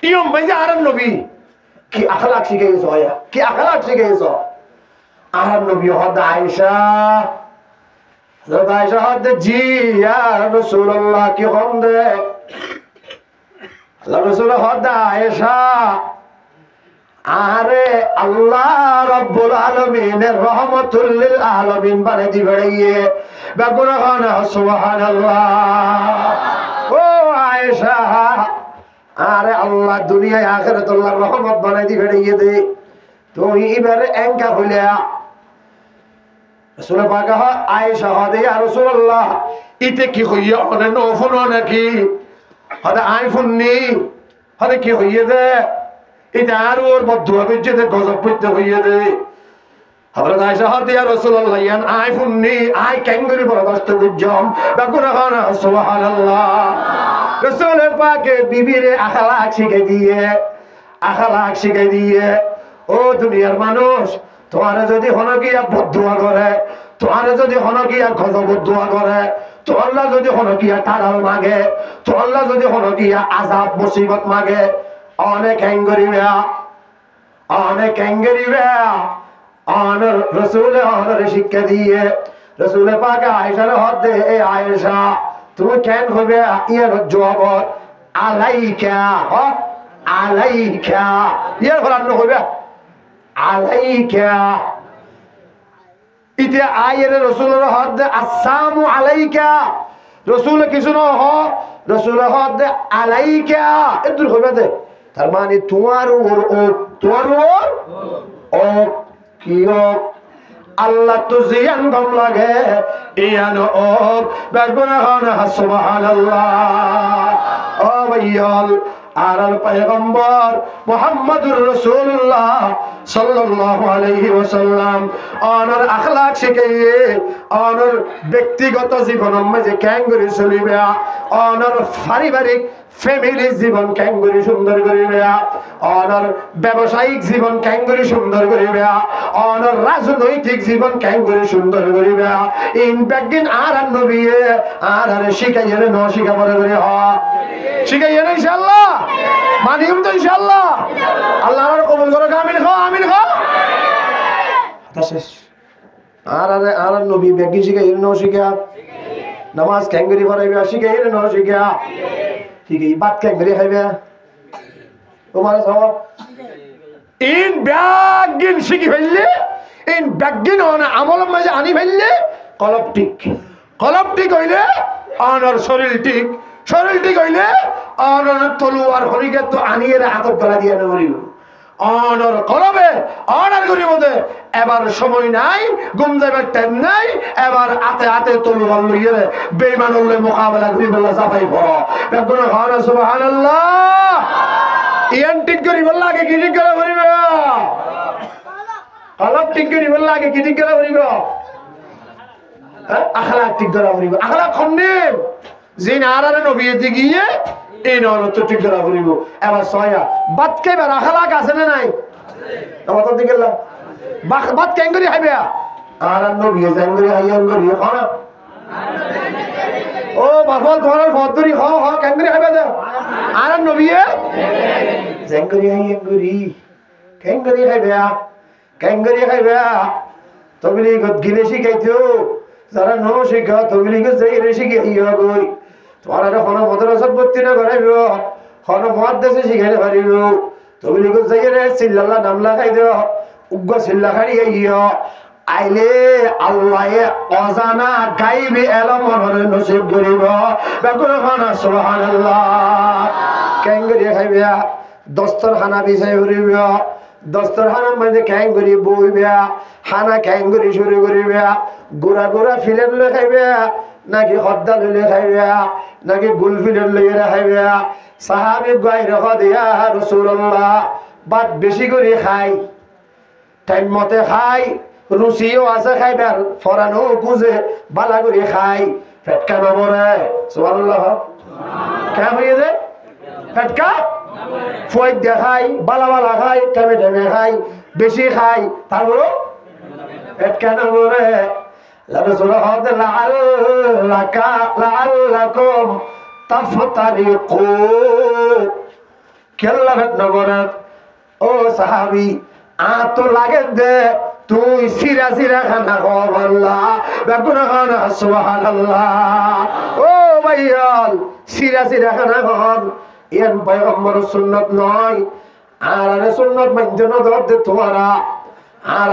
ইয়ম ভাইয়া আর নবী কি আখলাক শিখাইছো ভাইয়া কি আখলাক শিখাইছো আর নবী হদ আয়েশা হযরত আয়েশা হদ জি ইয়া রাসূলুল্লাহ কি হন্দে আল্লাহ রাসূল হদ আয়েশা আরে আল্লাহ রাব্বুল আলামিনের রহমাতুল লিল আলামিন বানাই দিবেড়িয়ে বেগুনা খানা সুবহানাল্লাহ ও আয়েশা আরে আল্লাহ দুনিয়ায় আখিরাতে আল্লাহর রহমত বানাই দিবেড়িয়ে দে তুমি এবারে এঙ্কা হইলা রাসূল পাক আয়েশা হদে ইয়া রাসূলুল্লাহ ইতে কি হইয়া ওনে নো ফোন নাকি হদে আইফোন নি হদে কি হইয়ে দে এটা আর ওর বদুয়া করছে যে গজব পড়তে হইয়ে দে হযরত আয়েশা হদে ইয়া রাসূলুল্লাহ ইয়ান আইফোন নি আই ক্যাঙ্গুরি বরদাস্ত গুজম বেগুনা খানা সুবহানাল্লাহ রাসূল পাকে বিবিরে আখলাক শিখাই দিয়ে ও দুনিয়ার মানুষ তোমারে যদি হনকিয়া বদুয়া করে তোমারে যদি হনকিয়া গজব দোয়া করে তো আল্লাহ যদি হনকিয়া তারাল মাগে তো আল্লাহ যদি হনকিয়া আযাব মুসিবত মাগে অনেক হ্যাঙ্গরিবে অনর রাসূলে অনর শিক্ষা দিয়ে রাসূলে পাক আয়েশার হদে এ আয়েশা তুমি কেন হবে ইয়ার জবাব আলাইকা ইয়ার ফলানো হবে আলাইকা ইতে আয়ের রাসূলের হদে আসসালামু আলাইকা রাসূল কিছু না হ রাসূল হদে আলাইকা এদুর হবে দে তার মানে তোমার ও কিও আল্লাহ তো জিয়ান গম লাগে ইয়ান ও বেগুনা খানা সুবহানাল্লাহ ও ভাইয়াল আর পয়গম্বর মুহাম্মদুর রাসূলুল্লাহ সাল্লাল্লাহু আলাইহি ওয়াসাল্লাম অনর আখলাক শিখাইয়ে অনর ব্যক্তিগত জীবনের মাঝে ক্যাঙ্গুরি চলিবে অনর পারিবারিক ফ্যামিলি জীবন ক্যাঙ্গুরি সুন্দর করিবে অনর ব্যবসায়িক জীবন ক্যাঙ্গুরি সুন্দর করিবে অনর রাজনৈতিক জীবন ক্যাঙ্গুরি সুন্দর করিবে ইনব্যাগিন আর নবী আর শিখাইয়ে ন শিখাবরে করে হ শিখাইয়ে না ইনশাআল্লাহ মানিম তো ইনশাআল্লাহ আল্লাহর কবুল করো আমিন খাও কথা শেষ আর নবী ব্যাগি শিখাইয়ে ন শিখা নামাজ ক্যাঙ্গুরি পড়াইবে শিখাইয়ে ন শিখা ঠিক এই বাত ক্যাঙ্গুরি খাইবে তোমার সব ইন ব্যাগিন শিখি ফেললে ইন ব্যাগিন না আমল মাঝে আনি ফেললে কলব ঠিক হইলে অনর শরীর ঠিক হইলে অনর তলোয়ার হরিকে তো আনিয়ে হাতত গলা দিয়ে নেব অনর কলবে অনার গরিব এবার সময় নাই গুম যাবার টাইম নাই এবার হাতে তলোয়ার লইয়ে বেঈমান হলে মোকাবেলা করি বলা যাবাই বড় বেগুনা খানা সুবহানাল্লাহ ইয়ান ঠিক করি বললা আগে কি ঠিক করা করিব কলব ঠিক করি বললা আগে কি ঠিক করা করিব আখলাক ঠিক করা করিব আখলাক খন্ডিম জিন আরারে নবীতে গিয়ে এই নরত ঠিক করা করিব এবার সয়া বাত কেবার আখলাক আছে না নাই আমার তো দিকে বাত কেঙ্গরি হাইবে আর নবী জাঙ্গরি হাইয়ান করি খানা ও ফল তোমার ভদ্রি ক্যাঙ্গুরি খাইবে দাও আর নবীয়ে জ্যাঙ্গুরি ক্যাঙ্গুরি খাইবে তবলি গিলে শিখাইতো যারা ন শিখা তবলি যাই শিখাইয়া গই তোমার হন মদরসত ভর্তি না করাইব হন মহাদেশে শিখাইতে পারিব তবলি যাই রে চিল্লাল্লাহ নামলা খাই দিও উগ্র চিল্লা খাড়ি আইয়া আইলে আল্লাহ অজানা গাইবে এলম মনে নসিব করিব বেকুর খানা সুবহানাল্লাহ ক্যাঙ্গুরি খাইবে দস্তরখানা বিছাই করিব দস্তরখানার মধ্যে ক্যাঙ্গুরি বইবে হানা ক্যাঙ্গুরি শুরু করিবে গোড়া গোড়া ফিলেট লই খাইবে নাকি হদ্দা লইলে খাইবে নাকি গুল ফিলেট লইয়া খাইবে সাহাবী গায় রখ দিয়া রাসূলুল্লাহ বাদ বেশি করে খাই টাইম মতে খাই রুচিও আছে খাইবার ফরানো বুঝে বালা করে খাই ফেটকা নমরে সুবহানাল্লাহ কেন হয়ে যায় ফেটকা ফুয়াই দেখাই বালা বালা খাই টাইমে টাইমে খাই বেশি খাই তারপরে ফেটকা নমরে রাসূল হদ লাআল্লাকুম তাফতারিকু কেল্লা ফেট নমরে ও সাহাবী তো লাগে দে তুই সিরা সিরা খানা আল্লাহ বেগুনা খানা সুবহানাল্লাহ ও ভাইয়াল সিরা সিরা খানা খান এর পয়গম্বর সুন্নাত নয় আর সুন্নাত মানজনা দর দে তোমারা আর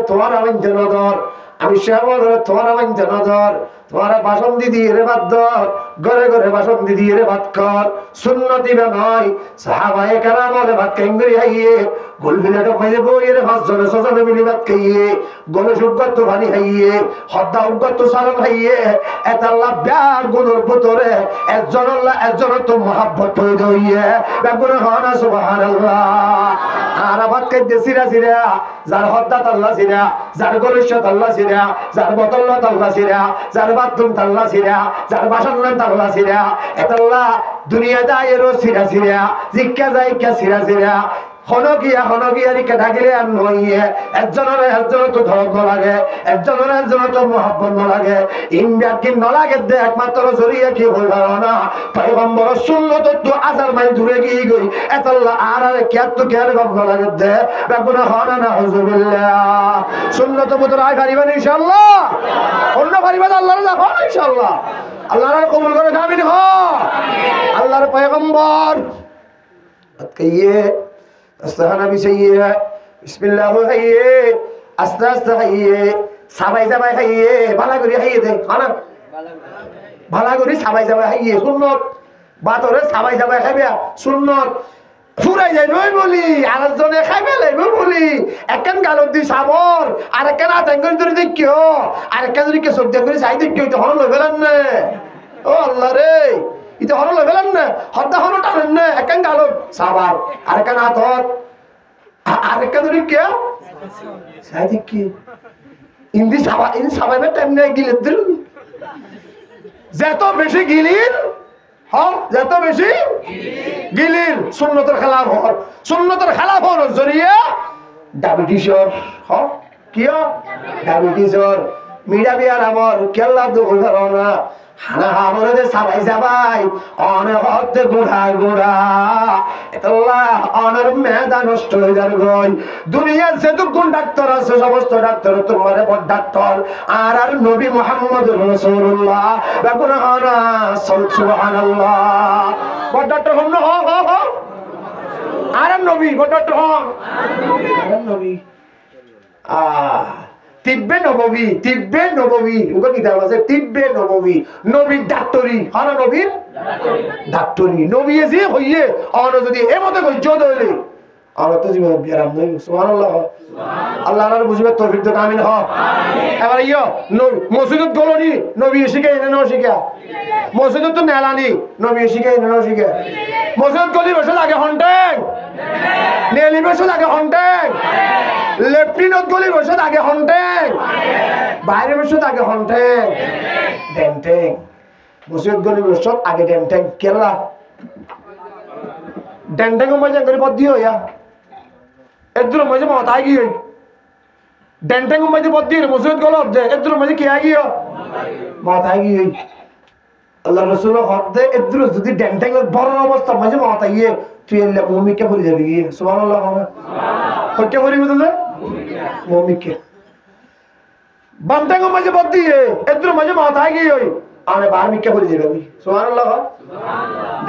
তোমারা মানজনা দর আমি শেয়ার তোমারা মানজনা দর তোমারা বাসন দিদি রে বাদ দর ঘরে ঘরে বাসন দিদি রে ভাত কর সুন্নতি বে নয় সাহাবায়ে কেরাম বলে ভাত কেঙ্গুরি খাইয়ে গোলবিলেট মাইলে বইয়ের পাঁচ জনে ছজনে মিলি ভাত খাইয়ে গলে সুগত পানি খাইয়ে হদ্দা উগত সালাম খাইয়ে এত আল্লাহ ব্যার গুণর ভিতরে একজনের তো মহাব্বত হয়ে হইয়ে বেগুন হনা সুবহানাল্লাহ আর ভাত খাইতে সিরা সিরা যার হদ্দা তাল্লা সিরা যার গলিষ্ঠ তাল্লা সিরা যার বোতল্লা তাল্লা সিরা যার বাথরুম তাল্লা সিরা যার বাসন তাল্লা সিরা এত আল্লাহ দুনিয়া যায় এরও সিরা সিরা জিজ্ঞা যায় কে সিরা সিরা হনকিয়ারি কেটাগিলে আর নইয়ে একজনের তো ধরত লাগে একজনের তো মহাব্বত লাগে ইন্ডিয়া কি নলাগে দে একমাত্র জড়িয়ে কি হই পারো না পয়গম্বর সুন্নত তো আজার মাইল দূরে গিয়ে গই এতল্লা আর কেয়ার তো কেয়ার গম নলাগে দে বেগুনা হনা না হুজুবিল্লাহ সুন্নত মতো আয় পারিবেন ইনশাআল্লাহ অন্য পারিবেন আল্লাহর দেখো ইনশাআল্লাহ আল্লাহর কবুল করে আমিন হ আল্লাহর পয়গম্বর আতকাইয়ে আস্তাহানা বিছাইয়ে বিসমিল্লাহ খাইয়ে আস্তে আস্তে খাইয়ে সাবাই সাবাই খাইয়ে ভালা করে খাইয়ে দে খানা ভালা করে সাবাই সাবাই খাইয়ে সুন্নত বাতরে সাবাই সাবাই খাইবে সুন্নত ফুরাই যায় নই বলি আরেকজনে খাইবে লাইবে বলি একখান গালত দি সাবর আর একখান আতঙ্কর ধরে দেখিও আর একখান যদি কে সবজি করে চাই দেখিও তো হন লই ফেলেন না ও আল্লাহ রে ইতে হন লই ফেলেন না হদ্দা হন টানেন না একখান গালত সাবার আর একখান হাতত আর একখান ধরে কে চাই দেখি ইন্দি সাবাইবে টাইম নেই গিলে দিল যত বেশি গিলিন যত বেশি গিলিন সুন্নতের খেলাফ হল সুন্নতের খেলাফ হল জড়িয়ে ডায়াবেটিসর কিয় ডায়াবেটিসর মিডা বিয়ার আমার কেল্লা দুঃখ না হানা হামরে দে সাবাই সাবাই অনে হতে গুড়া গুড়া এতলা অনের মেধা নষ্ট হয়ে যাবে গই দুনিয়ার যেত কোন ডাক্তার আছে সমস্ত ডাক্তার তোমার বড় ডাক্তার আর নবী মুহাম্মদুর রাসূলুল্লাহ বেকুন হানা সুবহানাল্লাহ বড় ডাক্তার হন আর নবী বড় ডাক্তার হন আর নবী তিব্বে নববী ওকে কিতাব আছে তিব্বে নববী নবীর ডাক্তারি হানা নবীর ডাক্তারি নবী যে হইয়ে আর যদি এমতে কই জোদ হইলে আর তো জীবন বিরাম নই সুবহানাল্লাহ আল্লাহর বুঝবে তৌফিক দাও আমিন হ এবার ইয়ো মসজিদত গলনি নবী শিখাই না শিখা মসজিদত তো নেলানি নবী শিখাই না শিখা মসজিদত গলি বসে লাগে হন্টেং নেলি বসে লাগে হন্টেং লেফটিনত গলি বসে লাগে হন্টেং বাইরে বসে লাগে হন্টেং ডেন্টেং মসজিদ গলি বসে আগে ডেন্টেং কেলা ডেন্টেং মজা করে পদ দিও ইয়া এদুর মজা মত আই গই ডেন্টেং মজা পদ দিও মসজিদ গলো দে এদুর মজা কি আই গিও মত আই গই আল্লাহ রসুল হদে এদ্রু যদি ড্যাংট্যাং বড় অবস্থা মাঝে মাথা গিয়ে তুই এলে মমিকে ভরে যাবি গিয়ে সুবহানাল্লাহ হইকে ভরিবি তুলে মমিকে বান্টাঙ্গ মাঝে বদ দিয়ে এদ্রু মাঝে মাথা গিয়ে ওই আমি বার্মিকে ভরে যাবি সুবহানাল্লাহ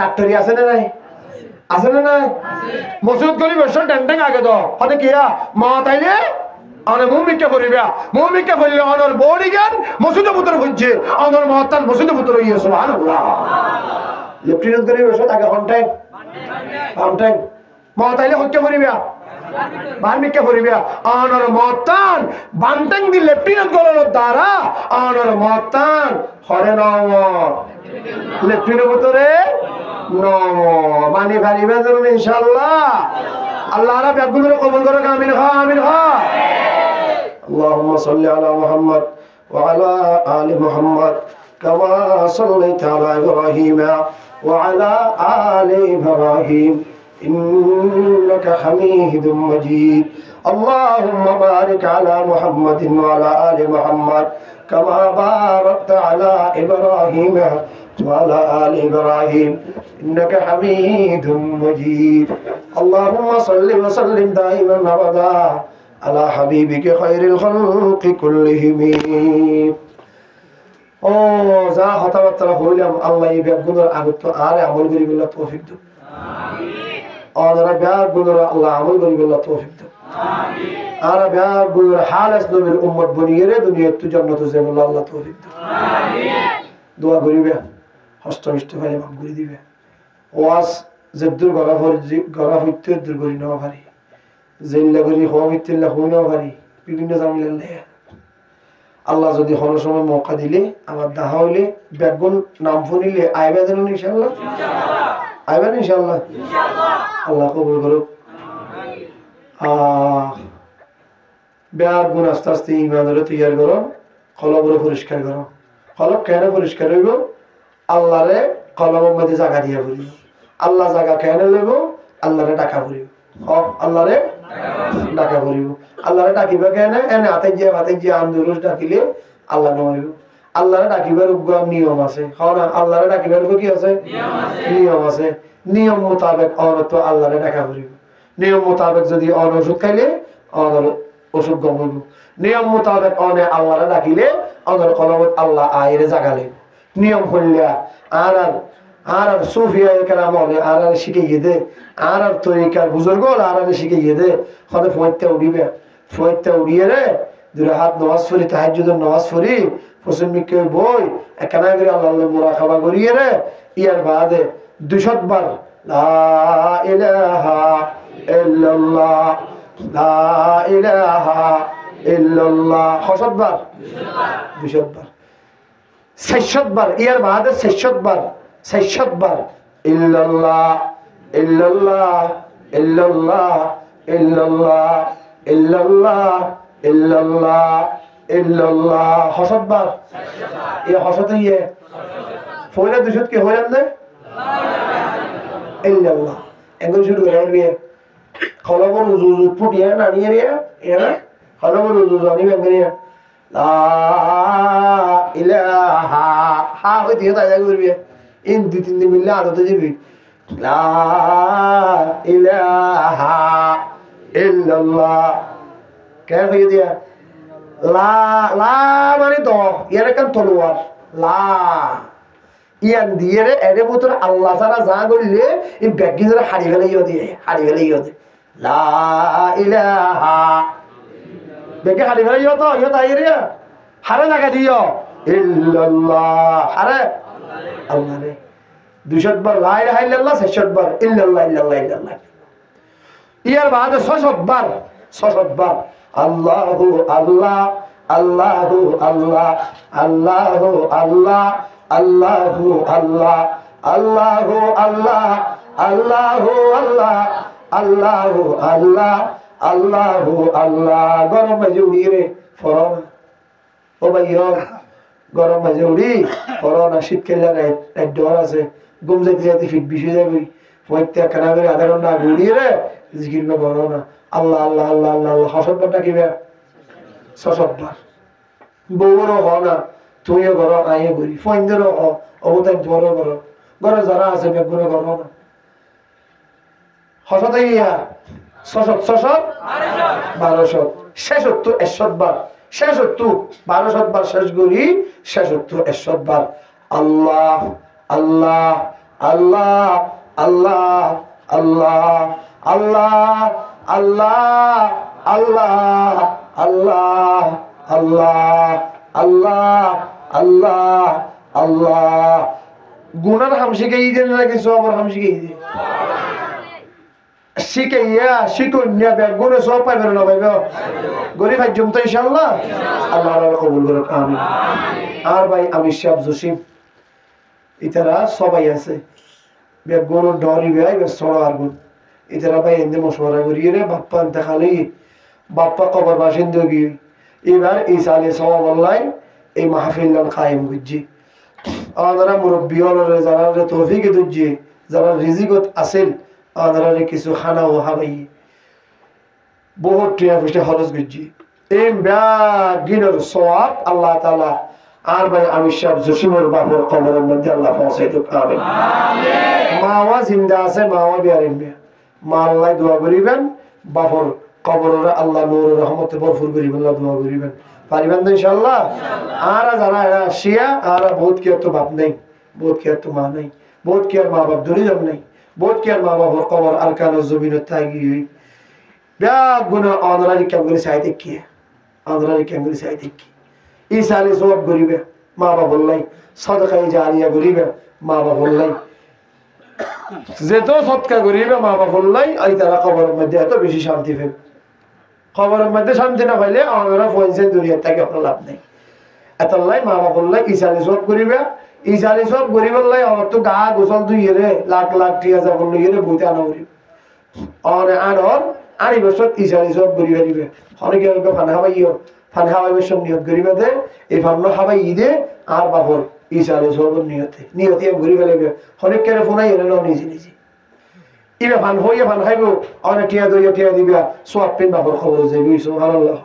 ডাক্তারি আছে না নাই আছে না নাই মসজিদ গলি বসে ড্যাংট্যাং আগে তো হতে কিয়া মাথাইলে আনে মুমিকে ভরিবা মুমিকে ভরলে অনর বডি জ্ঞান মসজিদের ভিতর হচ্ছে অনর মহতান মসজিদের ভিতর হইছে সুবহানাল্লাহ লেফটেন্যান্ট করে বসে আগে ঘন্টায় মহতাইলে হচ্ছে ভরিবা বার্মিকে ভরিবা অনর মহতান বান্টাং দি লেফটেন্যান্ট করার দ্বারা অনর মহতান হরে নম লেফটেন্যান্ট ভিতরে নম মানি ভারিবা ধরুন ইনশাআল্লাহ আল্লাহ রাব্বুল আলামিন কবুল করুক আমিন আমিন اللهم صل على محمد وعلى آل محمد كما صليت على إبراهيم وعلى آل إبراهيم إنك حميد مجيد اللهم بارك على محمد وعلى آل محمد كما باركت على إبراهيم وعلى آل إبراهيم إنك حميد مجيد اللهم صل وسلم دائما أبدا على حبيبك خير الخلق كلهم ও যা হতাবার্তা হইলাম আল্লাহ এই ব্যাগগুলোর আগত আর আমল করি বললা তৌফিক দাও আমিন আর ব্যাগগুলোর আল্লাহ আমল করি বললা তৌফিক দাও আমিন আর ব্যাগগুলোর হালাস নবীর উম্মত বনিয়ে রে দুনিয়া তু জান্নাত যাবে বললা আল্লাহ তৌফিক দাও আমিন দোয়া করিবে হস্তমিষ্ট ফেলে মাফ করে দিবে ওয়াজ জদ্দুর গরা হইতে দূর করি না ভারী জেল্লা করি হওয়া ভিত্তিল্লা হই না ভারী বিভিন্ন জামিল্লাহ আল্লাহ যদি হল সময় মৌকা দিলে আমার দাহা হইলে ব্যাগুন নাম ফোনিলে আইবা দেন ইনশাআল্লাহ আইবেন ইনশাআল্লাহ আল্লাহ কবুল করুক ব্যাগুন আস্তে আস্তে ইমানের তৈয়ার করো কলবরে পরিষ্কার করো কলব কেন পরিষ্কার হইব আল্লাহরে কলমের মধ্যে জায়গা দিয়া পড়িব আল্লাহ জায়গা কেন লইব আল্লাহরে ডাকা পড়িব আল্লাহরে ডাকা পড়িব আল্লাহরে ডাকিবা কেন এনে হাতে গিয়ে আন্দোলন ডাকিলে আল্লাহ নইব আল্লাহরে ডাকিবার নিয়ম আছে আল্লাহরে ডাকিবার কি আছে নিয়ম আছে নিয়ম মোতাবেক অনত আল্লাহরে ডাকা পড়িব নিয়ম মোতাবেক যদি অন ওষুধ খাইলে অনর ওষুধ গমইব নিয়ম মোতাবেক অনে আল্লাহরে ডাকিলে অনর কলমত আল্লাহ আইরে জাগালে নিয়ম হইলা আর সুফিয়া কেরাম হলে আর শিখাইয়ে দে আর তরিকার বুজুর্গ হলে আর শিখাইয়ে দে হতে ফোঁতে উড়িয়ে রে দুটো হাত নামাজ পড়ি তাহাজ্জুদের নামাজ পড়ি পশ্চিমিকে বই একখানা করে আল্লাহ মুরাকাবা করিয়ে রে ইয়ার বাদে 200 বার লা ইলাহা ইল্লাল্লাহ লা ইলাহা ইল্লাল্লাহ 100 বার 200 বার 600 বার ইয়ার বাদে 600 বার 600 বার ইল্লাল্লাহ ইল্লাল্লাহ ইল্লাল্লাহ ইল্লাল্লাহ ইল্লাল্লাহ ইল্লাল্লাহ ইল্লাল্লাহ 100 বার এই 100 ইয়ে ফয়লা 200 কি হইলাম না ইল্লাল্লাহ এগুলো শুরু করে বিয়ে খলবর উজু ফুটিয়া না নিয়ে রে এরা খলবর উজু জানি বেঙ্গরিয়া লা ইলাহা হা হইতে তাই করবি ইন 2-3 দিন মিললে আদতে যাবি লা ইলাহা ইল্লাল্লাহ কে হই দিয়া লা লা মানে তো এর কান তলোয়ার লা ইয়ান দিয়ে রে এর ভিতর আল্লাহ ছাড়া যা করলে এই ব্যাগি ধরে হাড়ি ফেলাইও দিয়ে লা ইলাহা বেগে হাড়ি ফেলাইও তো ইয়ো তাই রে হারে জায়গা দিও ইল্লাল্লাহ হারে আল্লাহ রে 200 বার লা ইলাহা ইল্লাল্লাহ 600 বার ইল্লাল্লাহ ইল্লাল্লাহ ইল্লাল্লাহ ইয়ার বাদে 600 বার আল্লাহু আল্লাহ আল্লাহু আল্লাহ আল্লাহু আল্লাহ আল্লাহু আল্লাহ আল্লাহু আল্লাহ আল্লাহু আল্লাহ আল্লাহু আল্লাহ আল্লাহু আল্লাহ গরম মাঝে উড়িয়ে রে ফরন ও ভাইয়া গরম মাঝে উড়ি ফরন শীতকাল জায়গায় এক ডর আছে ঘুম যাইতে যাইতে ফিট বিষে যাবি পয়ত্যাগ কানা করে আধা ঘন্টা আগে উড়িয়ে রে জিকির করো না আল্লাহ আল্লাহ আল্লাহ আল্লাহ আল্লাহ 600 বার ডাকিবে 600 বার বউরও হ না তুইও ঘর আইয়ে করি ফোনদের অবদান তোমারও ঘর ঘরে যারা আছে বেগুনে ঘর না হসত ইয়া ছশত 1200 শেষত্তর 100 বার শেষত্তর 1200 বার শেষ করি শেষত্তর 100 বার আল্লাহ আল্লাহ আল্লাহ আল্লাহ আল্লাহ আল্লাহ আল্লাহ আল্লাহ আল্লাহ আল্লাহ আল্লাহ আল্লাহ আল্লাহ গুনার হামশিকে ঈদের না কিছু আবার হামশিকে ঈদে শিখাইয়া শিখুনিয়া বেগুনে সব পাইবেন না পাইবে গরিব হাজম তো ইনশাআল্লাহ আল্লাহ কবুল করুন আমিন আর ভাই আমি সাহেব জসিম ইতারা সবাই আছে বেগুন ডরি ভাই বেসড় আর গুণ ইতারা ভাই এনে মশওয়ারা করিয়ে রে বাপ্পা আনতে খালি বাপ্পা কবর বাসিন্দা গিয়ে এবার এই সালে সওয়াব আল্লাহ এই মাহফিল কায়েম করছি আমাদের মুরব্বী হলরে যারা তৌফিক দিচ্ছে যারা রিজিকত আছেন আমাদের কিছু খানা ও হাবাই বহুত টিয়া ফিসে খরচ করছি এই ব্যাগিনের সওয়াব আল্লাহ তাআলা আর ভাই আমি সাহেব জসিমের বাপের কবরের মধ্যে আল্লাহ পৌঁছাই তো আমিন মাওয়া জিন্দা আছে মাওয়া বিয়ারিন মা আল্লাহ দোয়া করিবেন বাপর কবরের আল্লাহ নূর রহমতে ভরপুর করিবেন আল্লাহ দোয়া করিবেন পারিবেন তো ইনশাআল্লাহ আর যারা এরা শিয়া আর বহুত কি তো বাপ নাই বহুত কি তো মা নাই বহুত কি মা বাপ ধরে যাব নাই বহুত কি মা বাপর কবর আরকানো জমিনত থাকি ব্যাগ গুনাহ আনরারি কেমন চাইতে কি আনরারি কেমন চাইতে কি ইসালে সওয়াব করিবে মা বাপ বললাই সাদাকা জারিয়া করিবে মা বাপ বললাই যেত সদকা করিবে মা বাপ বললাই এই তারা কবরের মধ্যে এত বেশি শান্তি পাবে কবরের মধ্যে শান্তি না পাইলে আমরা পয়সা দুনিয়া থেকে আপনার লাভ নেই এতলাই মা বাপ বললাই ইসালে সওয়াব করিবে ইসালে সওয়াব করিবে লাই আমার তো গা গোসল দুইয়ে রে লাখ লাখ টিয়া যাব লইয়ে রে বইতে আনা করিবে আর আনর আড়ি বছর ইসালে সওয়াব করিবে দিবে অনেকে অনেকে ফান হাবাইও ফান হাবাইবের সব নিয়ত করিবে দে এই ফান হাবাই ঈদে আর বাপর ইসালে সওয়াবের নিয়তে ঘুরি ফেলাইবে অনেক কেন ফোনাই এনে নিজে নিজে ইবে ফান হইয়া ফান খাইব অনেক টিয়া দইয়া টিয়া দিবা সওয়াব পেন বাপর খবর যাইবি সুবহানাল্লাহ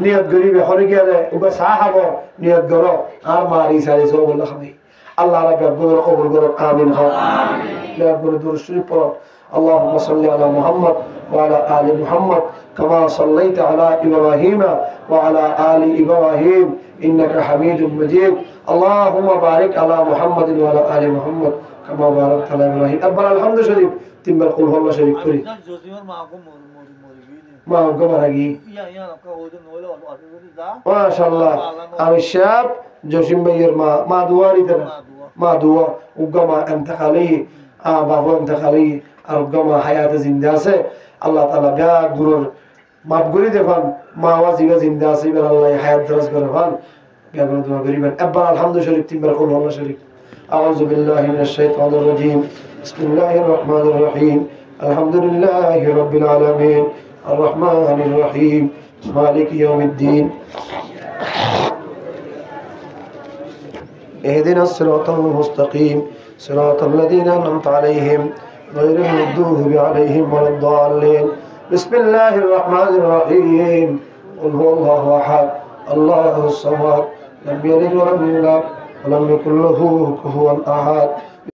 নিয়ত করিবে অনেকে ওকে চা খাব নিয়ত কর আর মার ইসালে সওয়াব আল্লাহ খাবে আল্লাহ রাব্বুল কবুল করুন আমিন আমিন রাব্বুল দুরুশরীফ পড়ো اللهم صل على محمد وعلى آل محمد كما صليت على إبراهيم وعلى آل إبراهيم إنك حميد مجيد اللهم بارك على محمد وعلى آل محمد كما باركت على إبراهيم أكبر الحمد شريف تنبر قل هو الله شريف كريم ما هو كما رجي ما شاء الله أم الشاب جوشم بير ما دواري ترى ما دوا وقما أنت خليه بابو أنت خليه আর গমা হায়াতে জিন্দা আছে আল্লাহ তাআলা ব্যাগ গুরুর মাফ করে দেবান মা ওয়াজিবা জিন্দা আছে এবার আল্লাহ হায়াত দরাজ করে ভান ব্যাগ দোয়া করিবেন আব্বা আলহামদুলিল্লাহ শরীফ তিনবার কুল আল্লাহ শরীফ আউযু বিল্লাহি মিনাশ শাইতানির রাজীম বিসমিল্লাহির রহমানির রহিম আলহামদুলিল্লাহি রাব্বিল আলামিন আর রহমানির রহিম মালিক ইয়াউমিদ্দিন ইহদিনাস সিরাতাল মুস্তাকিম সিরাতাল লাযীনা আন'আমতা আলাইহিম غير المغضوب عليهم ولا الضالين بسم الله الرحمن الرحيم قل هو الله احد الله الصمد لم يلد ولم يولد ولم يكن له كفوا احد